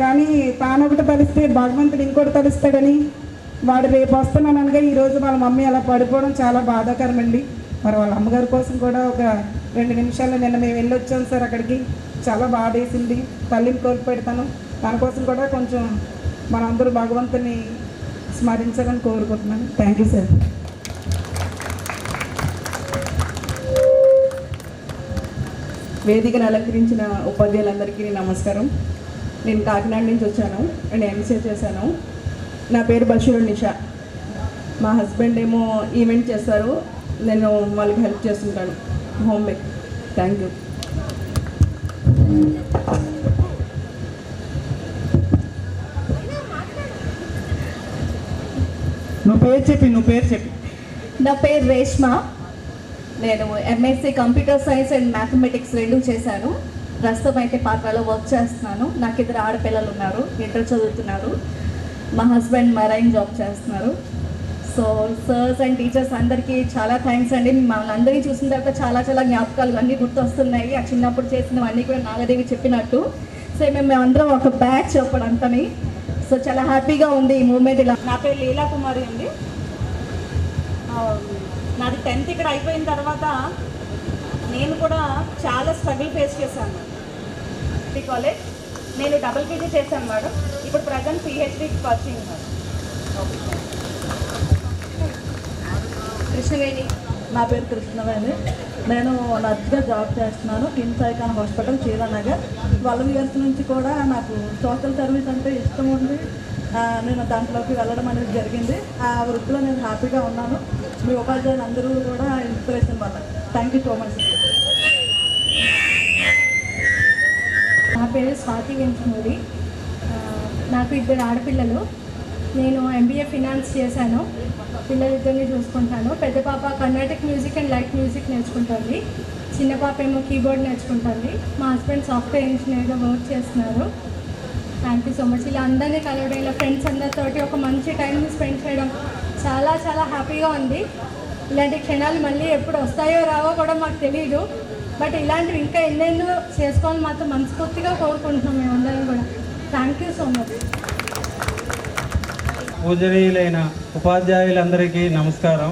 కానీ తానొకటి తలిస్తే భగవంతుడు ఇంకోటి తలుస్తాడని వాడు రేపు వస్తున్నాను అనగా ఈరోజు వాళ్ళ మమ్మీ అలా పడిపోవడం చాలా బాధాకరం అండి. మరి వాళ్ళ అమ్మగారి కోసం కూడా ఒక 2 నిమిషాలు నిన్న మేము వెళ్ళొచ్చాం సార్ అక్కడికి. చాలా బాధ వేసింది. తల్లిని కోల్పెడతాను. తన కోసం కూడా కొంచెం మనందరూ భగవంతుని స్మరించాలని కోరుకుంటున్నాను. Thank you sir. వేదికను అలంకరించిన ఉపాధ్యాయులందరికీ నమస్కారం. నేను కాకినాడ నుంచి వచ్చాను అండ్ ఎంసీఏ చేశాను. నా పేరు బషీరు నిషా. మా హస్బెండ్ ఏమో ఈవెంట్ చేస్తారు, నేను వాళ్ళకి హెల్ప్ చేస్తుంటాను హోమ్ మేక్. Thank you. నువ్వు పేరు చెప్పి. నా పేరు రేష్మ. నేను MSc computer science and mathematics 2 చేశాను. ప్రస్తుతం అయితే పాత్రలో వర్క్ చేస్తున్నాను. నాకు 2 ఆడపిల్లలు ఉన్నారు, ఇంటర్ చదువుతున్నారు. మా హస్బెండ్ మరైన్ జాబ్ చేస్తున్నారు. సో సర్స్ అండ్ టీచర్స్ అందరికీ చాలా థ్యాంక్స్ అండి. మమ్మల్ని అందరినీ చూసిన తర్వాత చాలా చాలా జ్ఞాపకాలు అన్నీ గుర్తొస్తున్నాయి. ఆ చిన్నప్పుడు చేసినవన్నీ కూడా నాగదేవి చెప్పినట్టు. సో మేము అందరం ఒక బ్యాచ్ అప్పుడంతని. సో చాలా హ్యాపీగా ఉంది ఈ మూమెంట్. ఇలా నా పేరు లీలా కుమారి అండి. నాది 10th ఇక్కడ అయిపోయిన తర్వాత నేను కూడా చాలా స్ట్రగుల్ ఫేస్ చేశాను. కాలేజ్ నేను డబుల్ పీజీ చేశాను మేడం. ఇప్పుడు present PhD coaching madam. Krishnaveni. నా పేరు కృష్ణవేణి. నేను నర్స్గా జాబ్ చేస్తున్నాను కిమ్స్ ఐకాన్ హాస్పిటల్ చీరానగర్. 12 years నుంచి కూడా నాకు సోషల్ సర్వీస్ అంటే ఇష్టం ఉంది. నేను దాంట్లోకి వెళ్ళడం అనేది జరిగింది. ఆ వృత్తిలో నేను హ్యాపీగా ఉన్నాను. మీ ఉపాధ్యాయులు అందరూ కూడా ఇన్స్పిరేషన్ వల్ల. Thank you so much. నా పేరు స్వాతి వెంకటమూరి. నాకు 2 ఆడపిల్లలు. నేను ఎంబీఏ ఫినాన్స్ చేశాను. పిల్లలిద్దరిని చూసుకుంటాను. పెద్ద పాప Karnataka music and light music నేర్చుకుంటుంది. చిన్న పాప ఏమో కీబోర్డ్ నేర్చుకుంటుంది. మా హస్బెండ్ సాఫ్ట్వేర్ ఇంజనీర్గా వర్క్ చేస్తున్నారు. Thank you so much. ఇలా అందరినీ కలవడం, ఇలా ఫ్రెండ్స్ అందరితోటి ఒక మంచి టైంని స్పెండ్ చేయడం చాలా చాలా హ్యాపీగా ఉంది. ఇలాంటి క్షణాలు మళ్ళీ ఎప్పుడు వస్తాయో రావో కూడా మాకు తెలియదు. బట్ ఇలాంటివి ఇంకా ఎన్నెన్నో చేసుకోవాలని మాత్రం మనస్ఫూర్తిగా కోరుకుంటున్నాం మేమందరం కూడా. Thank you so much. పూజనీయులైన ఉపాధ్యాయులందరికీ నమస్కారం.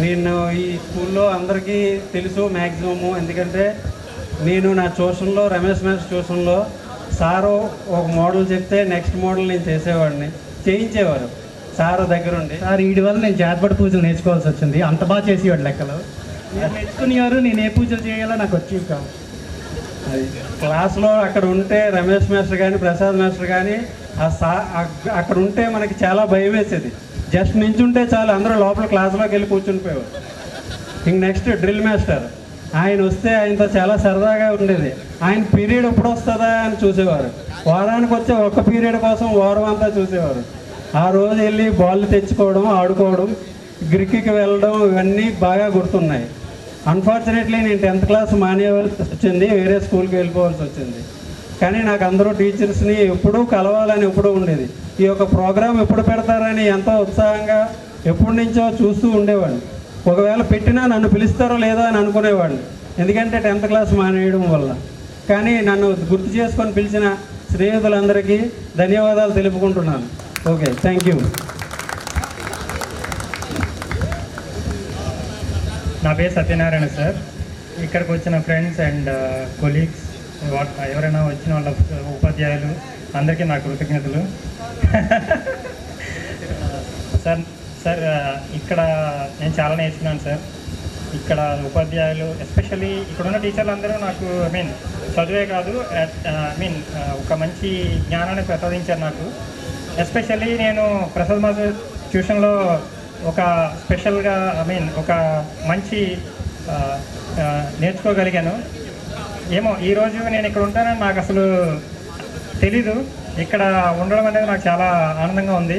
నేను ఈ స్కూల్లో అందరికీ తెలుసు మ్యాక్సిమము. ఎందుకంటే నేను నా ట్యూషన్లో రమేష్ మాస్టర్ ట్యూషన్లో సారు ఒక మోడల్ చెప్తే నెక్స్ట్ మోడల్ నేను చేయించేవారు సారు దగ్గరుండి. సార్ వీడి వల్ల నేను జాతపడి పూజలు నేర్చుకోవాల్సి వచ్చింది. అంత బాగా చేసేవాడు లెక్కలు. నేర్చుకునేవారు, నేను ఏ పూజలు చేయాలో నాకు వచ్చేవి కావు. అది క్లాస్లో అక్కడ ఉంటే రమేష్ మాస్టర్ కానీ ప్రసాద్ మాస్టర్ కానీ అక్కడ ఉంటే మనకి చాలా భయం వేసేది. జస్ట్ నించుంటే చాలు అందరూ లోపల క్లాస్లోకి వెళ్ళి కూర్చునిపోయేవారు. ఇంక నెక్స్ట్ డ్రిల్ మాస్టర్ ఆయన వస్తే ఆయనతో చాలా సరదాగా ఉండేది. ఆయన పీరియడ్ ఎప్పుడు వస్తుందా అని చూసేవారు. వారానికి వచ్చే ఒక్క పీరియడ్ కోసం వారం అంతా చూసేవారు. ఆ రోజు వెళ్ళి బాల్ తెచ్చుకోవడం, ఆడుకోవడం, గ్రిక్కి వెళ్ళడం ఇవన్నీ బాగా గుర్తున్నాయి. అన్ఫార్చునేట్లీ నేను 10th క్లాస్ మానేయవలసి వచ్చింది, వేరే స్కూల్కి వెళ్ళిపోవాల్సి వచ్చింది. కానీ నాకు అందరూ టీచర్స్ని ఎప్పుడూ కలవాలని ఎప్పుడూ ఉండేది. ఈ యొక్క ప్రోగ్రాం ఎప్పుడు పెడతారని ఎంతో ఉత్సాహంగా ఎప్పటి నుంచో చూస్తూ ఉండేవాడిని. ఒకవేళ పెట్టినా నన్ను పిలుస్తారో లేదో అని అనుకునేవాడిని, ఎందుకంటే 10th క్లాస్ మానేయడం వల్ల. కానీ నన్ను గుర్తు చేసుకొని పిలిచిన స్నేహితులందరికీ ధన్యవాదాలు తెలుపుకుంటున్నాను. Okay, thank you. నా పేరు సత్యనారాయణ సార్. ఇక్కడికి వచ్చిన ఫ్రెండ్స్ అండ్ కొలీగ్స్, ఎవరైనా వచ్చిన వాళ్ళ ఉపాధ్యాయులు అందరికీ నా కృతజ్ఞతలు. సార్ ఇక్కడ నేను చాలా నేర్చుకున్నాను సార్. ఇక్కడ ఉపాధ్యాయులు ఎస్పెషల్లీ ఇక్కడున్న టీచర్లు అందరూ నాకు చదువే కాదు ఒక మంచి జ్ఞానాన్ని ప్రసాదించారు నాకు. ఎస్పెషల్లీ నేను ప్రసాద్ మాస్టర్ ట్యూషన్లో ఒక స్పెషల్గా ఒక మంచి నేర్చుకోగలిగాను. ఏమో ఈరోజు నేను ఇక్కడ ఉంటానని నాకు అసలు తెలీదు. ఇక్కడ ఉండడం అనేది నాకు చాలా ఆనందంగా ఉంది.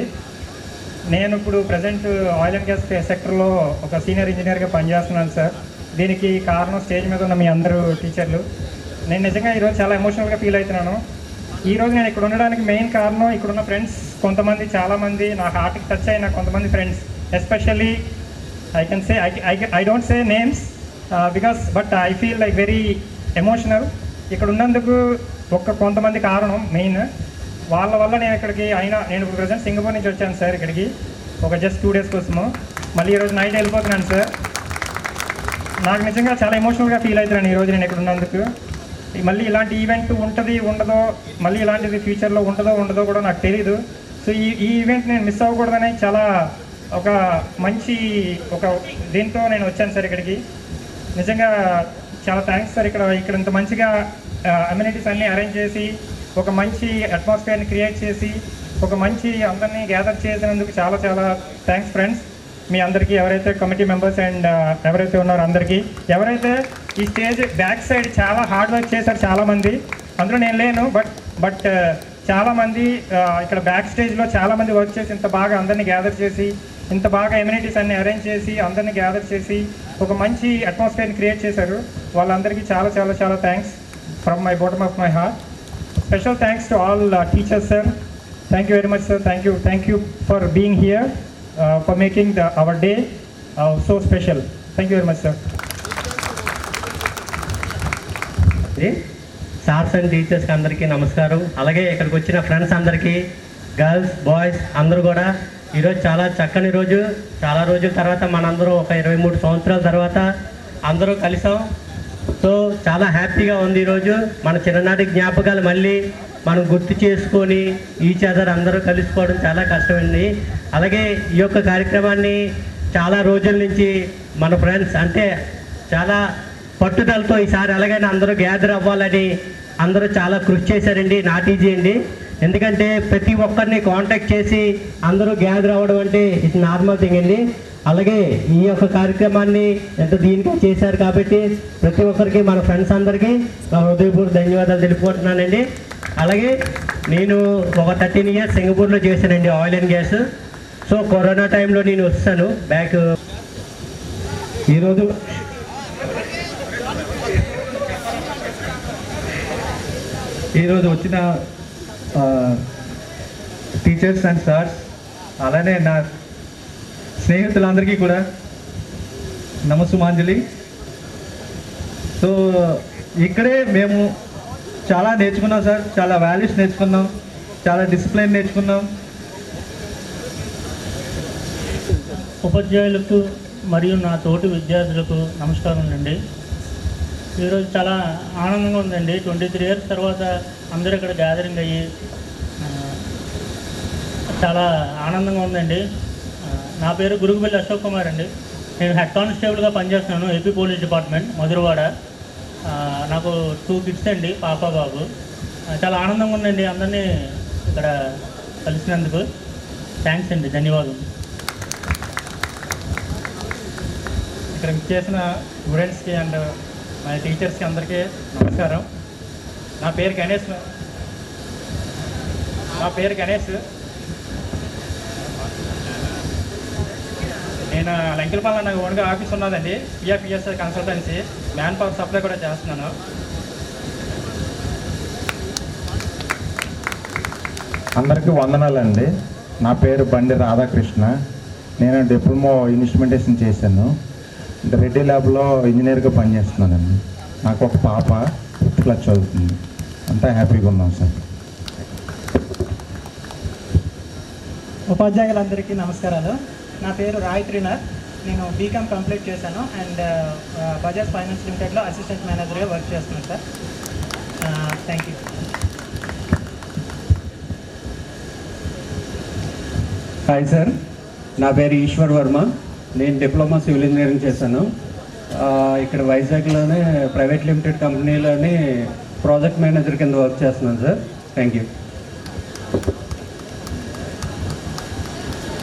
నేను ఇప్పుడు ప్రజెంట్ ఆయిల్ అండ్ గ్యాస్ సెక్టర్లో ఒక సీనియర్ ఇంజనీర్గా పనిచేస్తున్నాను సార్. దీనికి కారణం స్టేజ్ మీద ఉన్న మీ అందరూ టీచర్లు. నేను నిజంగా ఈరోజు చాలా ఎమోషనల్గా ఫీల్ అవుతున్నాను. ఈరోజు నేను ఇక్కడ ఉండడానికి మెయిన్ కారణం ఇక్కడున్న ఫ్రెండ్స్ కొంతమంది, చాలామంది నా హార్ట్కి టచ్ అయిన కొంతమంది friends, especially I can say I don't say names because but I feel like very emotional. ఇక్కడ ఉన్నందుకు కొంతమంది కారణం మెయిన్. వాళ్ళ వల్ల నేను ఇక్కడికి నేను ఇప్పుడు ప్రజెంట్ సింగపూర్ నుంచి వచ్చాను సార్ ఇక్కడికి ఒక జస్ట్ 2 days కోసము. మళ్ళీ ఈరోజు నైట్ వెళ్ళిపోతున్నాను సార్. నాకు నిజంగా చాలా ఎమోషనల్గా ఫీల్ అవుతున్నాను ఈరోజు నేను ఇక్కడ ఉన్నందుకు. మళ్ళీ ఇలాంటి ఈవెంట్ ఉండదో మళ్ళీ ఇలాంటిది ఫ్యూచర్లో ఉండదో కూడా నాకు తెలీదు. సో ఈ ఈవెంట్ నేను మిస్ అవ్వకూడదని చాలా ఒక మంచి దీంతో నేను వచ్చాను సార్ ఇక్కడికి. నిజంగా చాలా థ్యాంక్స్ సార్. ఇక్కడ ఇంత మంచిగా అమ్యూనిటీస్ అన్నీ అరేంజ్ చేసి ఒక మంచి అట్మాస్ఫియర్ని క్రియేట్ చేసి ఒక మంచి అందరినీ గ్యాదర్ చేసినందుకు చాలా చాలా థ్యాంక్స్ ఫ్రెండ్స్. మీ అందరికీ, ఎవరైతే కమిటీ మెంబర్స్ అండ్ ఎవరైతే ఉన్నారో అందరికీ, ఎవరైతే ఈ స్టేజ్ బ్యాక్ సైడ్ చాలా హార్డ్ వర్క్ చేశారు చాలామంది, అందులో నేను లేను బట్ చాలామంది ఇక్కడ బ్యాక్ స్టేజ్లో చాలామంది వర్క్ చేసి ఇంత బాగా అందరినీ గ్యాదర్ చేసి ఇంత బాగా ఎమ్యూనిటీస్ అన్ని అరేంజ్ చేసి అందరినీ గ్యాదర్ చేసి ఒక మంచి అట్మాస్ఫియర్ని క్రియేట్ చేశారు. వాళ్ళందరికీ చాలా చాలా చాలా thanks from my bottom of my heart. Special thanks to all teachers sir. Thank you very much sir. Thank you for being here, for making our day so special. Thank you very much sir. Sirs and టీచర్స్కి అందరికీ నమస్కారం. అలాగే ఇక్కడికి వచ్చిన friends అందరికీ, girls boys అందరూ కూడా ఈరోజు చాలా చక్కని రోజు. చాలా రోజుల తర్వాత మనందరం ఒక 23 సంవత్సరాల తర్వాత అందరూ కలిసాం. సో చాలా హ్యాపీగా ఉంది ఈరోజు. మన చిన్ననాటి జ్ఞాపకాలు మళ్ళీ మనం గుర్తు చేసుకొని ఈచ్ అదర్ అందరూ కలుసుకోవడం చాలా కష్టమండి. అలాగే ఈ యొక్క కార్యక్రమాన్ని చాలా రోజుల నుంచి మన ఫ్రెండ్స్ అంటే చాలా పట్టుదలతో ఈసారి ఎలాగైనా అందరూ గ్యాదర్ అవ్వాలని అందరూ చాలా కృషి చేశారండి. నాట్ ఈజీ అండి. ఎందుకంటే ప్రతి ఒక్కరిని కాంటాక్ట్ చేసి అందరూ గ్యాదర్ అవ్వడం అంటే ఇట్స్ నార్మల్ థింగ్ అండి. అలాగే ఈ యొక్క కార్యక్రమాన్ని ఎంతో దీనిగా చేశారు కాబట్టి ప్రతి ఒక్కరికి మన ఫ్రెండ్స్ అందరికీ హృదయపూర్వక ధన్యవాదాలు తెలుపుకుంటున్నానండి. అలాగే నేను ఒక 13 years సింగపూర్లో చేశానండి oil and gas. So corona టైంలో నేను వస్తాను బ్యాక్. ఈరోజు వచ్చిన టీచర్స్ అండ్ సార్స్ అలానే నా స్నేహితులందరికీ కూడా నమస్సుమాంజలి. సో ఇక్కడే మేము చాలా నేర్చుకున్నాం సార్. చాలా వాల్యూస్ నేర్చుకున్నాం, చాలా డిసిప్లిన్ నేర్చుకున్నాం. ఉపాధ్యాయులకు మరియు నా తోటి విద్యార్థులకు నమస్కారం అండి. ఈరోజు చాలా ఆనందంగా ఉందండి. 23 years తర్వాత అందరూ ఇక్కడ గ్యాదరింగ్ అయ్యి చాలా ఆనందంగా ఉందండి. నా పేరు గురుగుబెల్లి అశోక్ కుమార్ అండి. నేను హెడ్ కానిస్టేబుల్గా పనిచేస్తున్నాను ఏపీ పోలీస్ డిపార్ట్మెంట్ మధురవాడ. నాకు 2 kids అండి, పాప బాబు. చాలా ఆనందంగా ఉందండి అందరినీ ఇక్కడ కలిసినందుకు. థ్యాంక్స్ అండి, ధన్యవాదాలు. ఇక్కడ చేసిన స్టూడెంట్స్కి అండ్ మన టీచర్స్కి అందరికీ నమస్కారం. నా పేరు గణేష్. నేను లంకిలపాలెం నాకు ఓన్గా ఆఫీస్ ఉన్నదండి. PF ESI consultancy, man power supply కూడా చేస్తున్నాను. అందరికీ వందనాలండి. నా పేరు బండి రాధాకృష్ణ. నేను డిప్లొమా ఇన్స్ట్రుమెంటేషన్ చేశాను. రెడ్డి ల్యాబ్లో ఇంజనీర్గా పనిచేస్తున్నానండి. నాకు ఒక పాప 5th class చదువుతుంది. అంతా హ్యాపీగా ఉన్నాం సార్. ఉపాధ్యాయులందరికీ నమస్కారాలు. నా పేరు రాయ్ త్రినాథ్. నేను బీకామ్ కంప్లీట్ చేశాను అండ్ బజాజ్ ఫైనాన్స్ లిమిటెడ్లో అసిస్టెంట్ మేనేజర్గా వర్క్ చేస్తున్నాను sir. Thank you. Hi sir, నా పేరు ఈశ్వర్ వర్మ. నేను డిప్లొమా సివిల్ ఇంజనీరింగ్ చేశాను. ఇక్కడ వైజాగ్లోనే ప్రైవేట్ లిమిటెడ్ కంపెనీలోని ప్రాజెక్ట్ మేనేజర్ కింద వర్క్ చేస్తున్నాను సార్. Thank you.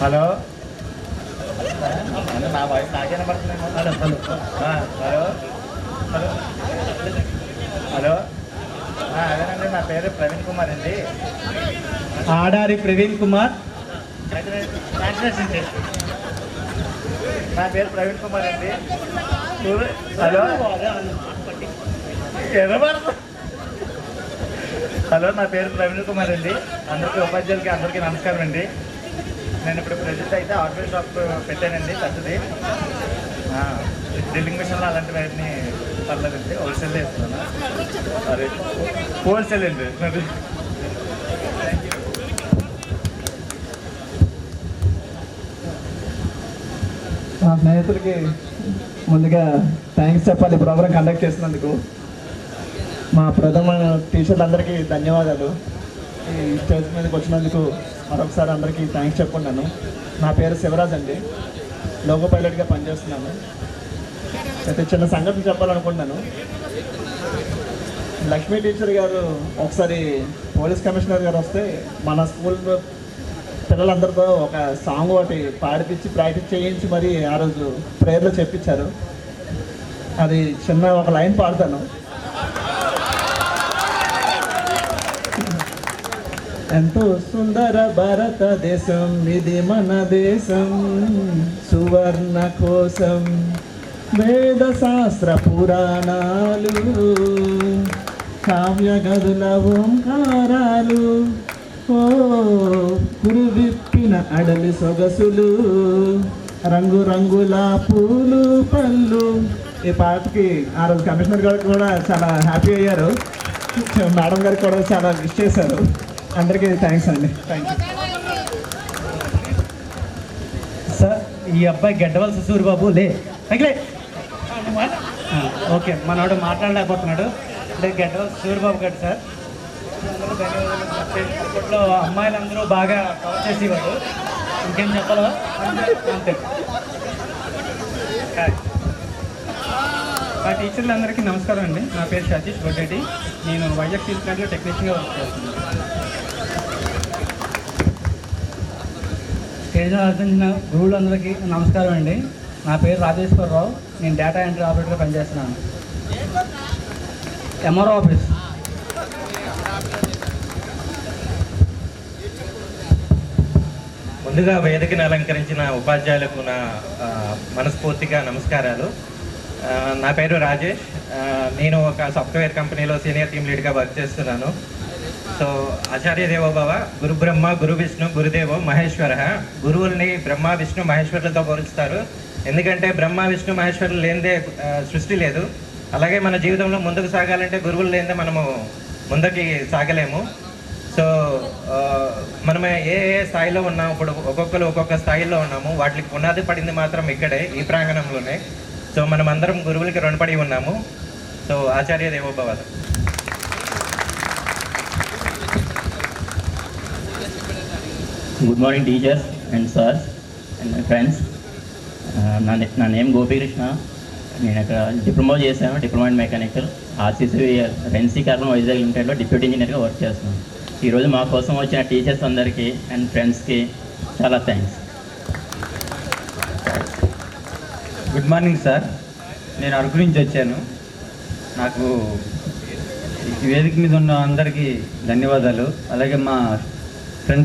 హలో, నా వాయిస్ నాకేనా పడుతున్నాను. హలో హలో అదేనండి, నా పేరు ప్రవీణ్ కుమార్ అండి. ఆడారి ప్రవీణ్ కుమార్. నా పేరు ప్రవీణ్ కుమార్ అండి. హలో హలో నా పేరు ప్రవీణ్ కుమార్ అండి. అందరికీ ఉపాధ్యాయులకి అందరికీ నమస్కారం అండి. నేను ఇప్పుడు ప్రజెంట్ అయితే ఆర్డర్ షాప్ పెట్టానండి పెద్దది. డ్రిల్లింగ్ మిషన్లు అలాంటివి అన్నీ పర్లేదండి, హోల్సేల్ చేస్తున్నాను. అదే హోల్సేల్ అండి. మా స్నేహితులకి ముందుగా థ్యాంక్స్ చెప్పాలి ప్రోగ్రామ్ కండక్ట్ చేసినందుకు. మా ప్రథమ టీచర్లందరికీ ధన్యవాదాలు. ఈ స్టేజ్ మీదకి వచ్చినందుకు మరొకసారి అందరికీ థ్యాంక్స్ చెప్పుకున్నాను. నా పేరు శివరాజ్ అండి, లోగో పైలట్గా పనిచేస్తున్నాను. అయితే చిన్న సంఘటన చెప్పాలనుకుంటున్నాను. లక్ష్మీ టీచర్ గారు ఒకసారి పోలీస్ కమిషనర్ గారు వస్తే మన స్కూల్ పిల్లలందరితో ఒక సాంగ్ ఒకటి పాడిపించి ప్రాక్టీస్ చేయించి మరి ఆ రోజు ప్రేయర్లో చెప్పించారు. అది చిన్న ఒక లైన్ పాడతాను. ఎంతో సుందర భారతదేశం ఇది మన దేశం, సువర్ణ కోసం వేద శాస్త్ర పురాణాలు, కావ్య గదుల ఓంకారాలు, ఓ కురు విప్పిన అడవి సొగసులు, రంగు రంగుల పూలు పళ్ళు. ఈ పాటకి ఆ రోజు కమిషనర్ గారు కూడా చాలా హ్యాపీ అయ్యారు. మేడం గారికి కూడా చాలా విష్ చేశారు. అందరికీ థ్యాంక్స్ అండి. Thank you sir. ఈ అబ్బాయి గడ్డవలస సూరిబాబు లే తగిలే. ఓకే, మనవాడు మాట్లాడలేకపోతున్నాడు. అంటే గడ్డవలస సూరిబాబు గారు సార్. అందరూ ధన్యవాదాలు. అప్పట్లో అమ్మాయిలందరూ బాగా కవర్ చేసేవాడు. ఇంకేం చెప్పాలో అంతే. మా టీచర్లందరికీ నమస్కారం అండి. నా పేరు సతీష్ గొడ్డెడ్డి. నేను వైజాగ్ స్టీల్ ప్లాంట్లో టెక్నీషియన్గా వర్క్ చేస్తున్నాను. స్టేజ్ ఆలోచించిన గురువులందరికీ నమస్కారం అండి. నా పేరు రాజేశ్వరరావు. నేను డేటా ఎంట్రీ ఆపరేటర్గా పనిచేస్తున్నాను. MRO office. ముందుగా వేదికను అలంకరించిన ఉపాధ్యాయులకు నా మనస్ఫూర్తిగా నమస్కారాలు. నా పేరు రాజేష్. నేను ఒక సాఫ్ట్వేర్ కంపెనీలో సీనియర్ టీమ్ లీడ్గా వర్క్ చేస్తున్నాను. సో ఆచార్య దేవోభవ, గురు బ్రహ్మ గురు విష్ణు గురుదేవో మహేశ్వర. గురువుల్ని బ్రహ్మ విష్ణు మహేశ్వరులతో పోల్చుతారు. ఎందుకంటే బ్రహ్మ విష్ణు మహేశ్వరులు లేనిదే సృష్టి లేదు. అలాగే మన జీవితంలో ముందుకు సాగాలంటే గురువులు లేనిదే మనము ముందుకి సాగలేము. సో మనం ఏ స్థాయిలో ఉన్నాము, ఇప్పుడు ఒక్కొక్కరు ఒక్కొక్క స్థాయిలో ఉన్నాము. వాటికి పునాది పడింది మాత్రం ఇక్కడే, ఈ ప్రాంగణంలోనే. సో మనం అందరం గురువులకి రుణపడి ఉన్నాము. సో ఆచార్య దేవోభవ. Good morning teachers and sirs and my friends. నా నేమ్ గోపీకృష్ణ. నేను అక్కడ డిప్లొమా చేశాను, డిప్లొమా ఇన్ మెకానికల్. ఆర్సీసీ రెన్సీ కార్బన్ వైజాగ్ లిమిటెడ్లో డిప్యూటీ ఇంజనీర్గా వర్క్ చేస్తున్నాను. ఈరోజు మా కోసం వచ్చిన టీచర్స్ అందరికీ అండ్ ఫ్రెండ్స్కి చాలా థ్యాంక్స్. Good morning sir. నేను అరకు నుంచి వచ్చాను. నాకు ఈ వేదిక మీద ఉన్న అందరికీ ధన్యవాదాలు. అలాగే మా